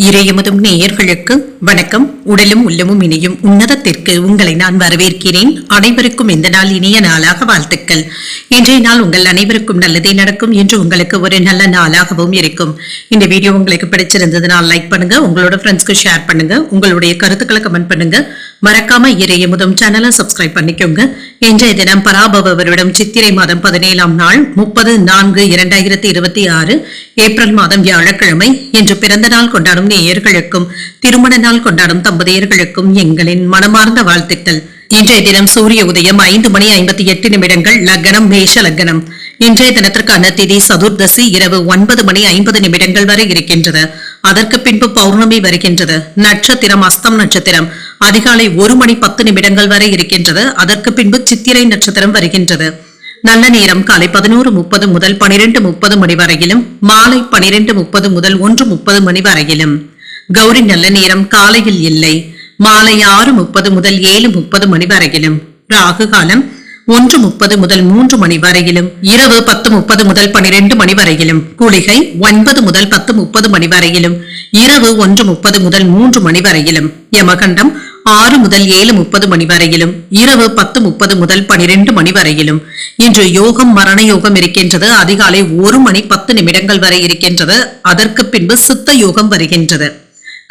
இறையமுதும் நேயர்களுக்கு வணக்கம். உடலும் உள்ளமும் இணையும் உன்னதத்திற்கு உங்களை நான் வரவேற்கிறேன். அனைவருக்கும் இந்த நாள் இனிய நாளாக வாழ்த்துக்கள். இன்றைய நாள் உங்கள் அனைவருக்கும் நல்லதே நடக்கும் என்று உங்களுக்கு ஒரு நல்ல நாளாகவும் இருக்கும். இந்த வீடியோ உங்களுக்கு பிடிச்சிருந்ததுனால் லைக் பண்ணுங்க, உங்களோட ஃப்ரெண்ட்ஸ்க்கு ஷேர் பண்ணுங்க, உங்களுடைய கருத்துக்களை கமெண்ட் பண்ணுங்க. மறக்காம இறையமுதும் சேனலை சப்ஸ்கிரைப் பண்ணிக்கோங்க. இன்றைய தினம் பராபவ வருடம் சித்திரை மாதம் 17ஆம் நாள் 30/4/2026 ஏப்ரல் மாதம் வியாழக்கிழமை. இன்று பிறந்த நாள் கொண்டாடும் நேயர்களுக்கும் திருமண நாள் கொண்டாடும் தம்பதியர்களுக்கும் எங்களின் மனமார்ந்த வாழ்த்துக்கள். இன்றைய தினம் சூரிய உதயம் 5:58 லக்னம் மேஷ லக்னம். இன்றைய தினத்திற்கான திதி சதுர்தசி இரவு 9:50 வரை இருக்கின்றது. அதற்கு பின்பு பௌர்ணமி வருகின்றது. நட்சத்திரம் அஸ்தம் நட்சத்திரம் அதிகாலை 1:10 வரை இருக்கின்றது. அதற்கு பின்பு சித்திரை நட்சத்திரம் வருகின்றது. நல்ல நேரம் காலை 11:30 முதல் 12:30 மணி வரையிலும், மாலை 12:30 முதல் 1:30 மணி வரையிலும். கௌரி நல்ல நேரம் காலையில் இல்லை. மாலை 6:30 முதல் 7:30 மணி வரையிலும். ராகு காலம் 1:30 முதல் 3 மணி வரையிலும். இரவு 10:30 முதல் 12 மணி வரையிலும். குளிகை 9 முதல் 10:30 மணி வரையிலும். இரவு 1:30 முதல் 3 மணி வரையிலும். யமகண்டம் 6 முதல் 7:30 மணி வரையிலும். இரவு 10:30 முதல் 12 மணி வரையிலும். இன்று யோகம் மரண யோகம் இருக்கின்றது. அதிகாலை 1:10 வரை இருக்கின்றது. அதற்கு பின்பு சித்த யோகம் வருகின்றது.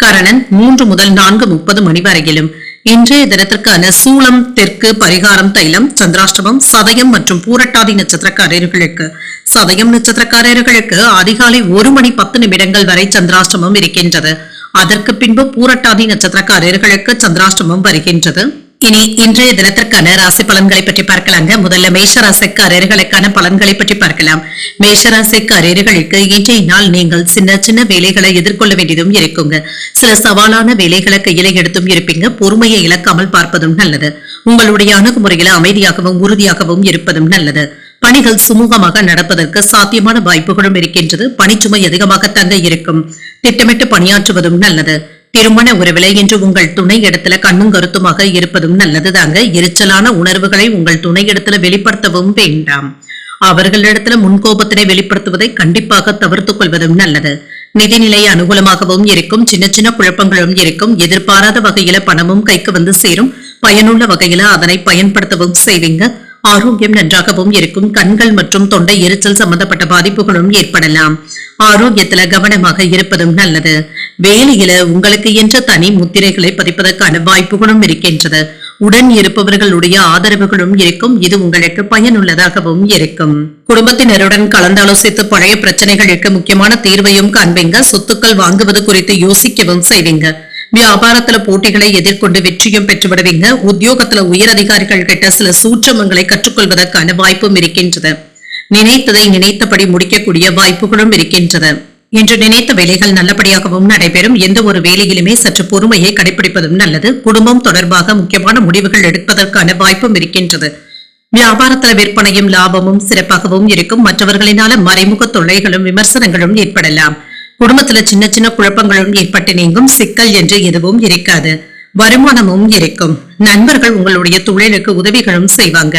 கரணன் 3 முதல் 4:30 மணி வரையிலும். இன்றைய தினத்திற்கான சூளம் தெற்கு பரிகாரம் தைலம். சந்திராஷ்டமம் சதயம் மற்றும் பூரட்டாதி நட்சத்திரக்காரர்களுக்கு சதயம் நட்சத்திரக்காரர்களுக்கு அதிகாலை 1:10 வரை சந்திராஷ்டமம் இருக்கின்றது. அதற்கு பின்பு பூரட்டாதி நட்சத்திரக்காரர்களுக்கு சந்திராஷ்டமம் வருகின்றது. இனி இன்றைய தினத்திற்கான ராசி பலன்களை பற்றி பார்க்கலாங்க. முதல்ல மேஷராசிக்காரர்களுக்கான பலன்களை பற்றி பார்க்கலாம். மேஷராசிக்காரர்களுக்கு இன்றைய நாள் நீங்கள் சின்ன சின்ன வேலைகளை எதிர்கொள்ள வேண்டியதும் இருக்குங்க. சில சவாலான வேலைகளை கையில எடுத்தும் இருப்பீங்க. பொறுமையை இழக்காமல் பார்ப்பதும் நல்லது. உங்களுடைய அணுகுமுறையில அமைதியாகவும் உறுதியாகவும் இருப்பதும் நல்லது. பணிகள் சுமூகமாக நடப்பதற்கு சாத்தியமான வாய்ப்புகளும் இருக்கின்றது. பணிச்சுமை அதிகமாக தங்க இருக்கும். திட்டமிட்டு பணியாற்றுவதும் நல்லது. திருமண உறவிலை என்று உங்கள் துணை இடத்துல கண்ணும் கருத்துமாக இருப்பதும் நல்லது தாங்க. எரிச்சலான உணர்வுகளை உங்கள் துணை இடத்துல வெளிப்படுத்தவும் வேண்டாம். அவர்களிடத்துல முன்கோபத்தினை வெளிப்படுத்துவதை கண்டிப்பாக தவிர்த்துக் கொள்வதும் நல்லது. நிதிநிலை அனுகூலமாகவும் இருக்கும். சின்ன சின்ன குழப்பங்களும் இருக்கும். எதிர்பாராத வகையில பணமும் கைக்கு வந்து சேரும். பயனுள்ள வகையில அதனை பயன்படுத்தவும் செய்வீங்க. ஆரோக்கியம் நன்றாகவும் இருக்கும். கண்கள் மற்றும் தொண்டை எரிச்சல் சம்பந்தப்பட்ட பாதிப்புகளும் ஏற்படலாம். ஆரோக்கியத்துல கவனமாக இருப்பதும் நல்லது. வேலையில உங்களுக்கு என்ற தனி முத்திரைகளை பதிப்பதற்கான வாய்ப்புகளும் இருக்கின்றது. உடன் இருப்பவர்களுடைய ஆதரவுகளும் இருக்கும். இது உங்களுக்கு பயனுள்ளதாகவும் இருக்கும். குடும்பத்தினருடன் கலந்தாலோசித்து பழைய பிரச்சனைகளுக்கு முக்கியமான தீர்வையும் காண்பீங்க. சொத்துக்கள் வாங்குவது குறித்து யோசிக்கவும் செய்வீங்க. வியாபாரத்துல போட்டிகளை எதிர்கொண்டு வெற்றியும் பெற்று விடுவீங்க. உத்தியோகத்துல உயரதிகாரிகள் கிட்ட சில சூட்சமங்களை கற்றுக்கொள்வதற்கான வாய்ப்பும் இருக்கின்றது. நினைத்ததை நினைத்தபடி முடிக்கக்கூடிய வாய்ப்புகளும் இருக்கின்றது. இன்று நினைத்த வேலைகள் நல்லபடியாகவும் நடைபெறும். எந்த ஒரு வேலையிலுமே சற்று பொறுமையை கடைபிடிப்பதும் நல்லது. குடும்பம் தொடர்பாக முக்கியமான முடிவுகள் எடுப்பதற்கான வாய்ப்பும் இருக்கின்றது. வியாபாரத்துல விற்பனையும் லாபமும் சிறப்பாகவும் இருக்கும். மற்றவர்களினால மறைமுக தொல்லைகளும் விமர்சனங்களும் ஏற்படலாம். குடும்பத்துல சின்ன சின்ன குழப்பங்களும் ஏற்பட்டு நீங்கும். சிக்கல் என்று எதுவும் இருக்காது. வருமானமும் இருக்கும். நண்பர்கள் உங்களுடைய தொழிலுக்கு உதவிகளும் செய்வாங்க.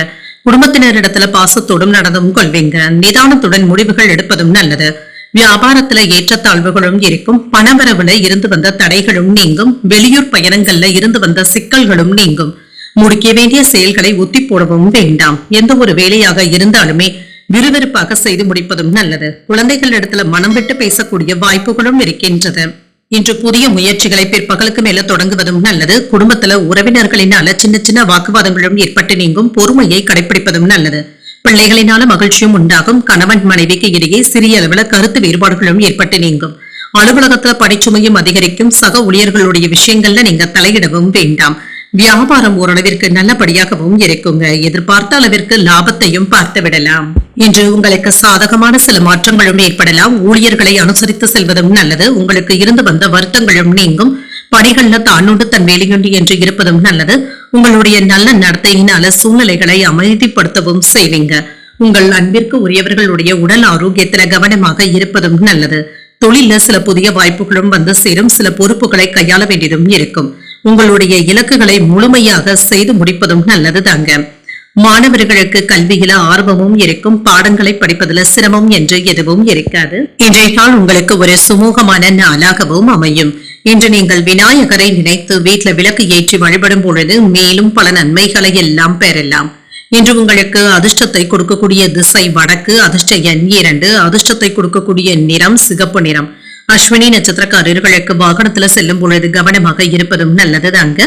குடும்பத்தினரிடத்துல பாசத்தோடும் நடந்தும் கொள்வீங்க. நிதானத்துடன் முடிவுகள் எடுப்பதும் நல்லது. வியாபாரத்துல ஏற்றத்தாழ்வுகளும் இருக்கும். பணவரவுல இருந்து வந்த தடைகளும் நீங்கும். வெளியூர் பயணங்கள்ல இருந்து வந்த சிக்கல்களும் நீங்கும். முடிக்க வேண்டிய செயல்களை ஒத்தி போடவும் வேண்டாம். எந்த ஒரு வேலையாக இருந்தாலுமே விறுவிறுப்பாக செய்து முடிப்பதும் நல்லது. குழந்தைகள் இடத்துல மனம் விட்டு பேசக்கூடிய வாய்ப்புகளும் இருக்கின்றது. இன்று புதிய முயற்சிகளை பிற்பகலுக்கு மேல தொடங்குவதும் நல்லது. குடும்பத்துல உறவினர்களினால சின்ன சின்ன வாக்குவாதங்களும் ஏற்பட்டு நீங்கும். பொறுமையை கடைபிடிப்பதும் நல்லது. பிள்ளைகளினால மகிழ்ச்சியும் உண்டாகும். கணவன் மனைவிக்கு இடையே சிறிய அளவுல கருத்து வேறுபாடுகளும் ஏற்பட்டு நீங்கும். அலுவலகத்துல பணிச்சுமையும் அதிகரிக்கும். சக ஊழியர்களுடைய விஷயங்கள்ல நீங்க தலையிடவும் வேண்டாம். வியாபாரம் ஓரளவிற்கு நல்லபடியாகவும் இருக்குங்க. எதிர்பார்த்த அளவிற்கு லாபத்தையும் பார்த்து விடலாம். இன்று உங்களுக்கு சாதகமான சில மாற்றங்களும் ஏற்படலாம். ஊழியர்களை அனுசரித்து செல்வதும் நல்லது. உங்களுக்கு இருந்து வந்த வருத்தங்களும் நீங்கும். பணிகள்ல தானுண்டு தன் வேலையுண்டு என்று இருப்பதும் நல்லது. உங்களுடைய நல்ல நடத்தையினால சூழ்நிலைகளை அமைதிப்படுத்தவும் செய்வீங்க. உங்கள் அன்பிற்கு உரியவர்களுடைய உடல் ஆரோக்கியத்துல கவனமாக இருப்பதும் நல்லது. தொழில சில புதிய வாய்ப்புகளும் வந்து சேரும். சில பொறுப்புகளை கையாள வேண்டியதும் இருக்கும். உங்களுடைய இலக்குகளை முழுமையாக செய்து முடிப்பதும் நல்லது தாங்க. மாணவர்களுக்கு கல்வியில ஆர்வமும் இருக்கும், பாடங்களை படிப்பதில் சிரமம் என்று எதுவும் இருக்காது. இன்றைய நாள் உங்களுக்கு ஒரு சுமூகமான நாளாகவும் அமையும். இன்று நீங்கள் விநாயகரை நினைத்து வீட்டுல விளக்கு ஏற்றி வழிபடும் பொழுது மேலும் பல நன்மைகளை எல்லாம் பெறலாம். இன்று உங்களுக்கு அதிர்ஷ்டத்தை கொடுக்கக்கூடிய திசை வடக்கு, அதிர்ஷ்ட எண் 2, அதிர்ஷ்டத்தை கொடுக்கக்கூடிய நிறம் சிகப்பு நிறம். அஸ்வினி நட்சத்திரக்காரர்களுக்கு வாகனத்துல செல்லும் பொழுது கவனமாக இருப்பதும் நல்லது தாங்க.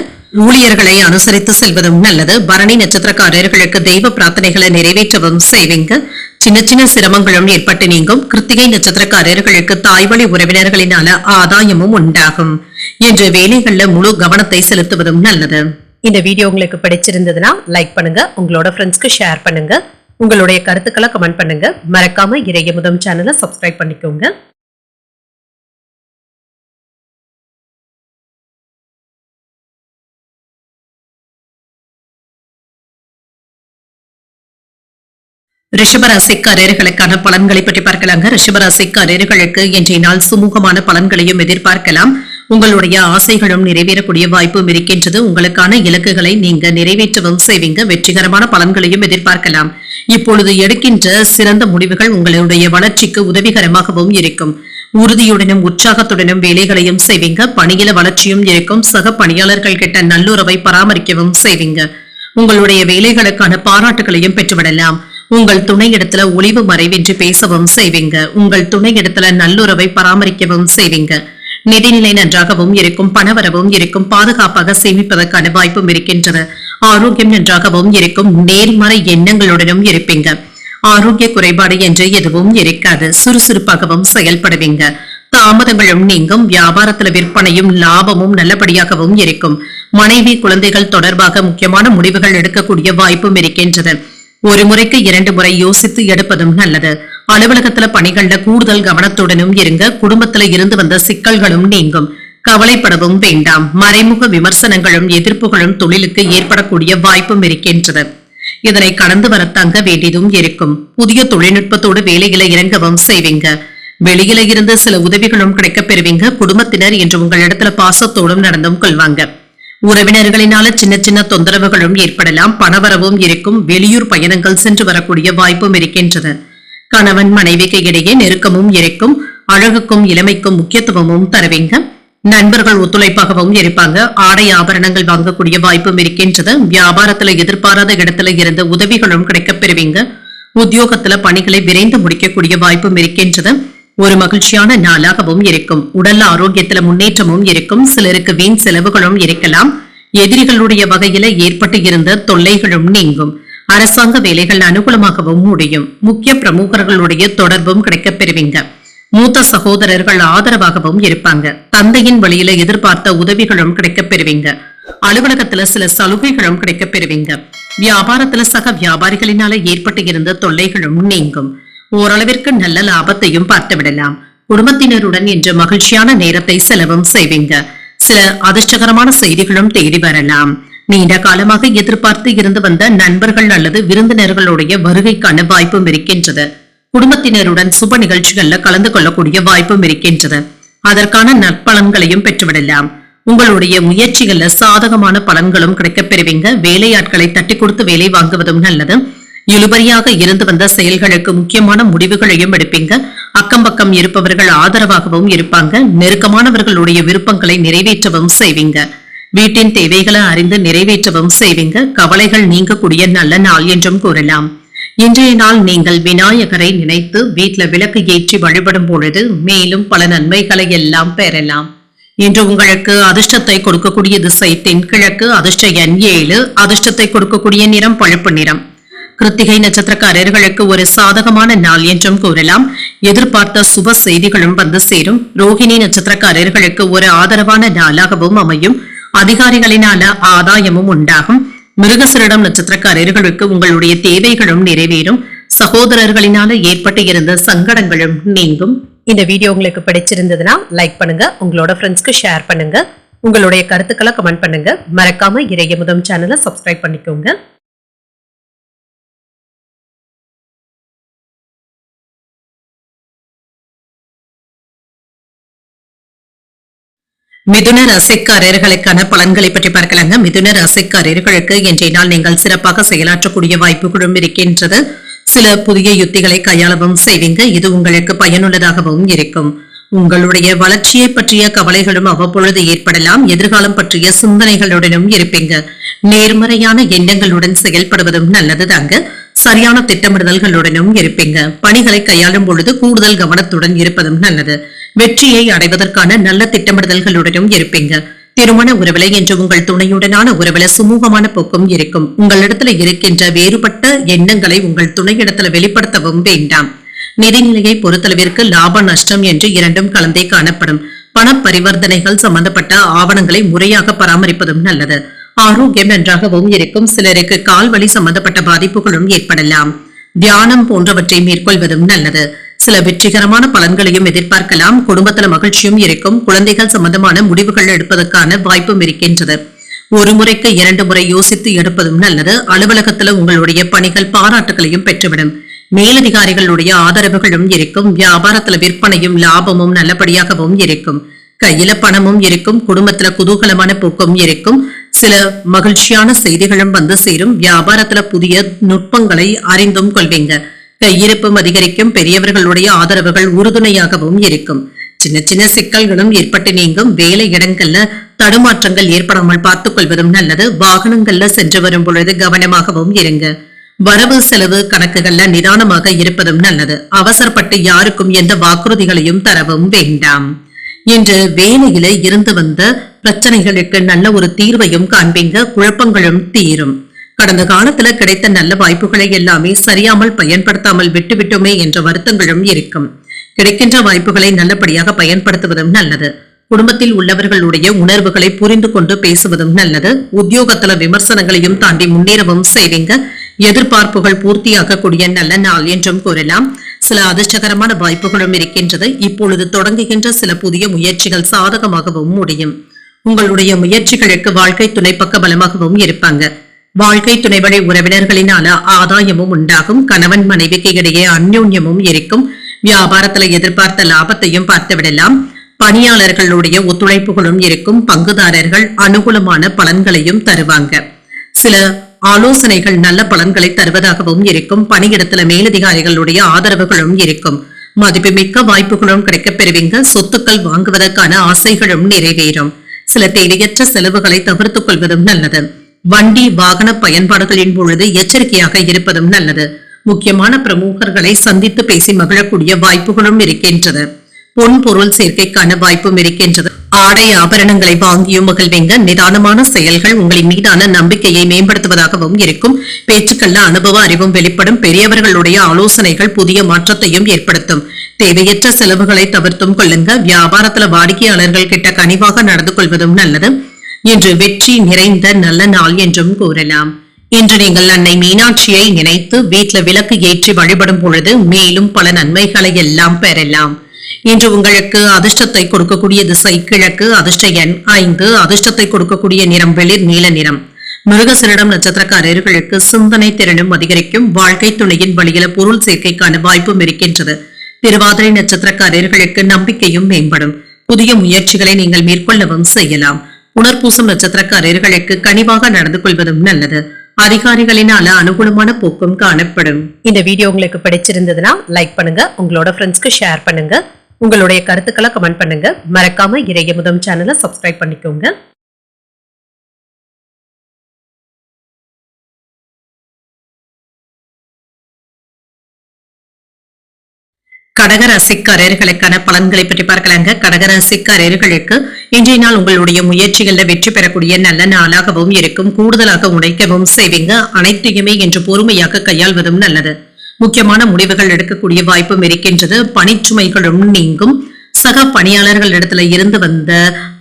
ஊழியர்களை அனுசரித்து செல்வதும் நல்லது. பரணி நட்சத்திரக்காரர்களுக்கு தெய்வ பிரார்த்தனைகளை நிறைவேற்றவும் செய்வீங்க. சின்ன சின்ன சிரமங்களும் ஏற்பட்டு நீங்கும். கிருத்திகை நட்சத்திரக்காரர்களுக்கு தாய்வழி உறவினர்களினால ஆதாயமும் உண்டாகும். என்று வேலைகள்ல முழு கவனத்தை செலுத்துவதும் நல்லது. இந்த வீடியோ உங்களுக்கு பிடிச்சிருந்ததுன்னா லைக் பண்ணுங்க, உங்களோட ஃப்ரெண்ட்ஸ்க்கு ஷேர் பண்ணுங்க, உங்களுடைய கருத்துக்களை கமெண்ட் பண்ணுங்க. மறக்காம இறையமுதம் சேனலை சப்ஸ்கிரைப் பண்ணிக்கோங்க. ரிஷபராசிக்காரர்களுக்கான பலன்களை பற்றி பார்க்கலாங்க. ரிஷபராசிக்காரர்களுக்கு இன்றைய நாள் சுமூகமான பலன்களையும் எதிர்பார்க்கலாம். உங்களுடைய ஆசைகளும் நிறைவேறக்கூடிய வாய்ப்பும் இருக்கின்றது. உங்களுக்கான இலக்குகளை நீங்க நிறைவேற்றவும் செய்வீங்க. வெற்றிகரமான பலன்களையும் எதிர்பார்க்கலாம். இப்பொழுது எடுக்கின்ற சிறந்த முடிவுகள் உங்களுடைய வளர்ச்சிக்கு உதவிகரமாகவும் இருக்கும். உறுதியுடனும் உற்சாகத்துடனும் வேலைகளையும் செய்வீங்க. பணியில வளர்ச்சியும் இருக்கும். சக பணியாளர்கள் கிட்ட நல்லுறவை பராமரிக்கவும் செய்வீங்க. உங்களுடைய வேலைகளுக்கான பாராட்டுகளையும் பெற்றுவிடலாம். உங்கள் துணை இடத்துல ஒளிவு மறைவின்றி பேசவும் செய்வீங்க. உங்கள் துணை இடத்துல நல்லுறவை பராமரிக்கவும் செய்வீங்க. நிதிநிலை நன்றாகவும் இருக்கும். பணவரவும் இருக்கும். பாதுகாப்பாக சேமிப்பதற்கான வாய்ப்பும் இருக்கின்றது. ஆரோக்கியம் நன்றாகவும் இருக்கும். நேர்மறை எண்ணங்களுடனும் இருப்பீங்க. ஆரோக்கிய குறைபாடு என்று எதுவும் இருக்காது. சுறுசுறுப்பாகவும் செயல்படுவீங்க. தாமதங்களும் நீங்கும். வியாபாரத்துல விற்பனையும் லாபமும் நல்லபடியாகவும் இருக்கும். மனைவி குழந்தைகள் தொடர்பாக முக்கியமான முடிவுகள் எடுக்கக்கூடிய வாய்ப்பும் இருக்கின்றது. ஒரு முறைக்கு 2 முறை யோசித்து எடுப்பதும் நல்லது. அலுவலகத்துல பணிகள்ல கூடுதல் கவனத்துடனும் இருங்க. குடும்பத்துல இருந்து வந்த சிக்கல்களும் நீங்கும். கவலைப்படவும் வேண்டாம். மறைமுக விமர்சனங்களும் எதிர்ப்புகளும் தொழிலுக்கு ஏற்படக்கூடிய வாய்ப்பும் இருக்கின்றது. இதனை கடந்து வர தங்க வேண்டியதும் இருக்கும். புதிய தொழில்நுட்பத்தோடு வேலையில இறங்கவும் செய்வீங்க. வெளியில இருந்து சில உதவிகளும் கிடைக்கப் பெறுவீங்க. குடும்பத்தினர் என்று உங்களிடத்துல பாசத்தோடும் நடந்தும் கொள்வாங்க. உறவினர்களினால சின்ன சின்ன தொந்தரவுகளும் ஏற்படலாம். பணவரவும் இருக்கும். வெளியூர் பயணங்கள் சென்று வரக்கூடிய வாய்ப்பும் இருக்கின்றது. கணவன் மனைவிக்கு இடையே நெருக்கமும் இருக்கும். அழகுக்கும் இளமைக்கும் முக்கியத்துவமும் தருவீங்க. நண்பர்கள் ஒத்துழைப்பாகவும் இருப்பாங்க. ஆடை ஆபரணங்கள் வாங்கக்கூடிய வாய்ப்பும் இருக்கின்றது. வியாபாரத்துல எதிர்பாராத இடத்துல இருந்த உதவிகளும் கிடைக்கப் பெறுவீங்க. உத்தியோகத்துல பணிகளை விரைந்து முடிக்கக்கூடிய வாய்ப்பும் இருக்கின்றது. ஒரு மகிழ்ச்சியான நாளாகவும் இருக்கும். உடல் ஆரோக்கியத்துல முன்னேற்றமும் இருக்கும். சிலருக்கு வீண் செலவுகளும் இருக்கலாம். எதிரிகளுடைய வகையில ஏற்பட்டு இருந்த தொல்லைகளும் நீங்கும். அரசாங்க வேலைகள் அனுகூலமாகவும் முடியும். முக்கிய பிரமுகர்களுடைய தொடர்பும் கிடைக்கப் பெறுவீங்க. மூத்த சகோதரர்கள் ஆதரவாகவும் இருப்பாங்க. தந்தையின் வழியில எதிர்பார்த்த உதவிகளும் கிடைக்கப் பெறுவீங்க. அலுவலகத்துல சில சலுகைகளும் கிடைக்கப் பெறுவீங்க. வியாபாரத்துல சக வியாபாரிகளினால ஏற்பட்டு இருந்த தொல்லைகளும் நீங்கும். ஓரளவிற்கு நல்ல லாபத்தையும் பார்த்து விடலாம். குடும்பத்தினருடன் இன்று மகிழ்ச்சியான நேரத்தை செலவும் செய்வீங்க. சில அதிர்ஷ்டகரமான செய்திகளும் தேடி வரலாம். நீண்ட காலமாக எதிர்பார்த்து இருந்து வந்த நண்பர்கள் அல்லது விருந்தினர்களுடைய வருகைக்கான வாய்ப்பும் இருக்கின்றது. குடும்பத்தினருடன் சுப நிகழ்ச்சிகள்ல கலந்து கொள்ளக்கூடிய வாய்ப்பும் இருக்கின்றது. அதற்கான நற்பலன்களையும் பெற்றுவிடலாம். உங்களுடைய முயற்சிகள்ல சாதகமான பலன்களும் கிடைக்கப் பெறுவீங்க. வேலையாட்களை தட்டி கொடுத்து வேலை வாங்குவதும் நல்லது. இழுபறியாக இருந்து வந்த செயல்களுக்கு முக்கியமான முடிவுகளையும் எடுப்பீங்க. அக்கம் பக்கம் இருப்பவர்கள் ஆதரவாகவும் இருப்பாங்க. நெருக்கமானவர்களுடைய விருப்பங்களை நிறைவேற்றவும் செய்வீங்க. வீட்டின் தேவைகளை அறிந்து நிறைவேற்றவும் செய்வீங்க. கவலைகள் நீங்கக்கூடிய நல்ல நாள் என்றும் கூறலாம். இன்றைய நாள் நீங்கள் விநாயகரை நினைத்து வீட்டுல விளக்கு ஏற்றி வழிபடும் பொழுது மேலும் பல நன்மைகளை எல்லாம் பெறலாம். இன்று உங்களுக்கு அதிர்ஷ்டத்தை கொடுக்கக்கூடிய திசை தென்கிழக்கு, அதிர்ஷ்ட எண் 7, அதிர்ஷ்டத்தை கொடுக்கக்கூடிய நிறம் பழுப்பு நிறம். கிருத்திகை நட்சத்திரக்காரர்களுக்கு ஒரு சாதகமான நாள் என்றும் கூறலாம். எதிர்பார்த்த சுப செய்திகளும் வந்து சேரும். ரோகிணி நட்சத்திரக்காரர்களுக்கு ஒரு ஆதரவான நாளாகவும் அமையும். அதிகாரிகளினால ஆதாயமும் உண்டாகும். மிருகசிரிடம் நட்சத்திரக்காரர்களுக்கு உங்களுடைய தேவைகளும் நிறைவேறும். சகோதரர்களினால ஏற்பட்டு இருந்த சங்கடங்களும் நீங்கும். இந்த வீடியோ உங்களுக்கு பிடிச்சிருந்ததுன்னா லைக் பண்ணுங்க, உங்களோட ஃப்ரெண்ட்ஸ்க்கு ஷேர் பண்ணுங்க, உங்களுடைய கருத்துக்களை கமெண்ட் பண்ணுங்க. மறக்காம இறையமுதம் சேனலை சப்ஸ்கிரைப் பண்ணிக்கோங்க. மிதுன ராசிக்காரர்களுக்கான பலன்களை பற்றி பார்க்கலாங்க. மிதுன ராசிக்காரர்களுக்கு இன்றைய நாள் நீங்கள் சிறப்பாக செயலாற்றக்கூடிய வாய்ப்புகளும் இருக்கின்றது. சில புதிய யுத்திகளை கையாளவும் செய்வீங்க. இது உங்களுக்கு பயனுள்ளதாகவும் இருக்கும். உங்களுடைய வளர்ச்சியை பற்றிய கவலைகளும் அவ்வப்பொழுது ஏற்படலாம். எதிர்காலம் பற்றிய சிந்தனைகளுடனும் இருப்பீங்க. நேர்மறையான எண்ணங்களுடன் செயல்படுவதும் நல்லதுதாங்க. சரியான திட்டமிடுதல்களுடனும் இருப்பீங்க. பணிகளை கையாளும் பொழுது கூடுதல் கவனத்துடன் இருப்பதும் நல்லது. வெற்றியை அடைவதற்கான நல்ல திட்டமிடுதல்களுடனும் இருப்பீங்க. திருமண உறவில என்று உங்கள் துணையுடனான உறவில சுமூகமான போக்கும் இருக்கும். உங்களிடத்துல இருக்கின்ற வேறுபட்ட எண்ணங்களை உங்கள் துணையிடத்துல வெளிப்படுத்தவும் வேண்டாம். நிதிநிலையை பொறுத்தளவிற்கு லாப நஷ்டம் என்று இரண்டும் கலந்தே காணப்படும். பண பரிவர்த்தனைகள் சம்பந்தப்பட்ட ஆவணங்களை முறையாக பராமரிப்பதும் நல்லது. ஆரோக்கியம் நன்றாகவும் இருக்கும். சிலருக்கு கால்வலி சம்பந்தப்பட்ட பாதிப்புகளும் ஏற்படலாம். தியானம் போன்றவற்றை மேற்கொள்வதும் நல்லது. சில வெற்றிகரமான பலன்களையும் எதிர்பார்க்கலாம். குடும்பத்துல மகிழ்ச்சியும் இருக்கும். குழந்தைகள் சம்பந்தமான முடிவுகள் எடுப்பதற்கான வாய்ப்பும் இருக்கின்றது. ஒரு முறைக்கு 2 முறை யோசித்து எடுப்பதும் நல்லது. அலுவலகத்துல உங்களுடைய பணிகள் பாராட்டுகளையும் பெற்றுவிடும். மேலதிகாரிகளுடைய ஆதரவுகளும் இருக்கும். வியாபாரத்துல விற்பனையும் லாபமும் நல்லபடியாகவும் இருக்கும். கையில பணமும் இருக்கும். குடும்பத்துல குதூகலமான போக்கும் இருக்கும். சில மகிழ்ச்சியான செய்திகளும் வந்து சேரும். வியாபாரத்துல புதிய நுட்பங்களை அறிந்தும் கொள்வீங்க. கையிருப்பும் அதிகரிக்கும். பெரியவர்களுடைய ஆதரவுகள் உறுதுணையாகவும் இருக்கும். சின்ன சின்ன சிக்கல்களும் ஏற்பட்டு நீங்கும். வேலை இடங்கள்ல தடுமாற்றங்கள் ஏற்படாமல் பார்த்துக் கொள்வதும் நல்லது. வாகனங்கள்ல சென்று வரும் பொழுது கவனமாகவும் இருங்க. வரவு செலவு கணக்குகள்ல நிதானமாக இருப்பதும் நல்லது. அவசரப்பட்டு யாருக்கும் எந்த வாக்குறுதிகளையும் தரவும் வேண்டாம். இன்று வேலையில இருந்து வந்த பிரச்சனைகளுக்கு நல்ல ஒரு தீர்வையும் காண்பீங்க. குழப்பங்களும் தீரும். கடந்த காலத்துல கிடைத்த நல்ல வாய்ப்புகளை எல்லாமே சரியாமல் பயன்படுத்தாமல் விட்டுவிட்டோமே என்ற வருத்தங்களும் இருக்கும். கிடைக்கின்ற வாய்ப்புகளை நல்லபடியாக பயன்படுத்துவதும் நல்லது. குடும்பத்தில் உள்ளவர்களுடைய உணர்வுகளை புரிந்து கொண்டு பேசுவதும் நல்லது. உத்தியோகத்துல விமர்சனங்களையும் தாண்டி முன்னேறவும் செய்வீங்க. எதிர்பார்ப்புகள் பூர்த்தியாகக்கூடிய நல்ல நாள் என்றும் கூறலாம். சில அதிர்ஷ்டகரமான வாய்ப்புகளும் இருக்கின்றது. இப்பொழுது தொடங்குகின்ற சில புதிய முயற்சிகள் சாதகமாகவும் முடியும். உங்களுடைய முயற்சிகளுக்கு வாழ்க்கை துணை பக்க பலமாகவும் இருப்பாங்க. வாழ்க்கை துணை வழி உறவினர்களினால ஆதாயமும் உண்டாகும். கணவன் மனைவிக்கு இடையே அந்யோன்யமும் இருக்கும். வியாபாரத்துல எதிர்பார்த்த லாபத்தையும் பார்த்து விடலாம். பணியாளர்களுடைய ஒத்துழைப்புகளும் இருக்கும். பங்குதாரர்கள் அனுகூலமான பலன்களையும் தருவாங்க. சில ஆலோசனைகள் நல்ல பலன்களை தருவதாகவும் இருக்கும். பணியிடத்துல மேலதிகாரிகளுடைய ஆதரவுகளும் இருக்கும். மதிப்புமிக்க வாய்ப்புகளும் கிடைக்கப் பெறுவீங்க. சொத்துக்கள் வாங்குவதற்கான ஆசைகளும் நிறைவேறும். சில தேவையற்ற செலவுகளை தவிர்த்துக் கொள்வதும் நல்லது. வண்டி வாகன பயன்பாடுகளின் பொழுது எச்சரிக்கையாக இருப்பதும் நல்லது. முக்கியமான பிரமுகர்களை சந்தித்து பேசி மகிழக்கூடிய வாய்ப்புகளும் இருக்கின்றது. பொன் பொருள் சேர்க்கைக்கான வாய்ப்பும் இருக்கின்றது. ஆடை ஆபரணங்களை வாங்கியும் மகிழ்வீங்க. நிதானமான செயல்கள் உங்களின் மீதான நம்பிக்கையை மேம்படுத்துவதாகவும் இருக்கும். பேச்சுக்கள்ல அனுபவ அறிவும் வெளிப்படும். பெரியவர்களுடைய ஆலோசனைகள் புதிய மாற்றத்தையும் ஏற்படுத்தும். தேவையற்ற செலவுகளை தவிர்த்தும் கொள்ளுங்க. வியாபாரத்துல வாடிக்கையாளர்கள் கிட்ட கனிவாக நடந்து கொள்வதும் நல்லது. இன்று வெற்றி நிறைந்த நல்ல நாள் என்றும் கூறலாம். இன்று நீங்கள் அன்னை மீனாட்சியை நினைத்து வீட்டுல விளக்கு ஏற்றி வழிபடும் பொழுது மேலும் பல நன்மைகளை எல்லாம் பெறலாம். இன்று உங்களுக்கு அதிர்ஷ்டத்தை கொடுக்கக்கூடிய திசை கிழக்கு. அதிர்ஷ்ட எண் 5. அதிர்ஷ்டத்தை கொடுக்கக்கூடிய நிறம் வெளிர் நீல நிறம். மிருகசீரிடம் நட்சத்திரக்காரர்களுக்கு சிந்தனை திறனும் அதிகரிக்கும். வாழ்க்கை துணையின் வழியில பொருள் சேர்க்கைக்கான வாய்ப்பும் இருக்கின்றது. திருவாதிரை நட்சத்திரக்காரர்களுக்கு நம்பிக்கையும் மேம்படும். புதிய முயற்சிகளை நீங்கள் மேற்கொள்ளவும் செய்யலாம். புனர்பூசம் நட்சத்திரக்காரர்களுக்கு கனிவாக நடந்து கொள்வதும் நல்லது. அதிகாரிகளினால அனுகூலமான போக்கும் காணப்படும். இந்த வீடியோ உங்களுக்கு பிடிச்சிருந்ததுன்னா லைக் பண்ணுங்க. உங்களோட ஃப்ரெண்ட்ஸ்க்கு ஷேர் பண்ணுங்க. உங்களுடைய கருத்துக்களை கமெண்ட் பண்ணுங்க. மறக்காம இறையமுதம் சேனலை சப்ஸ்கிரைப் பண்ணிக்கோங்க. கடகராசிக்காரர்களுக்கான பலன்களை பற்றி பார்க்கலாங்க. கடகராசிக்காரர்களுக்கு இன்றைய நாள் உங்களுடைய முயற்சிகள்ல வெற்றி பெறக்கூடிய நல்ல நாளாகவும் இருக்கும். கூடுதலாக உழைக்கவும் செய்வீங்க. அனைத்தையுமே என்று பொறுமையாக கையாள்வதும் நல்லது. முக்கியமான முடிவுகள் எடுக்கக்கூடிய வாய்ப்பும் இருக்கின்றது. பணிச்சுமைகளும் நீங்கும். சக பணியாளர்கள் இடத்துல இருந்து வந்த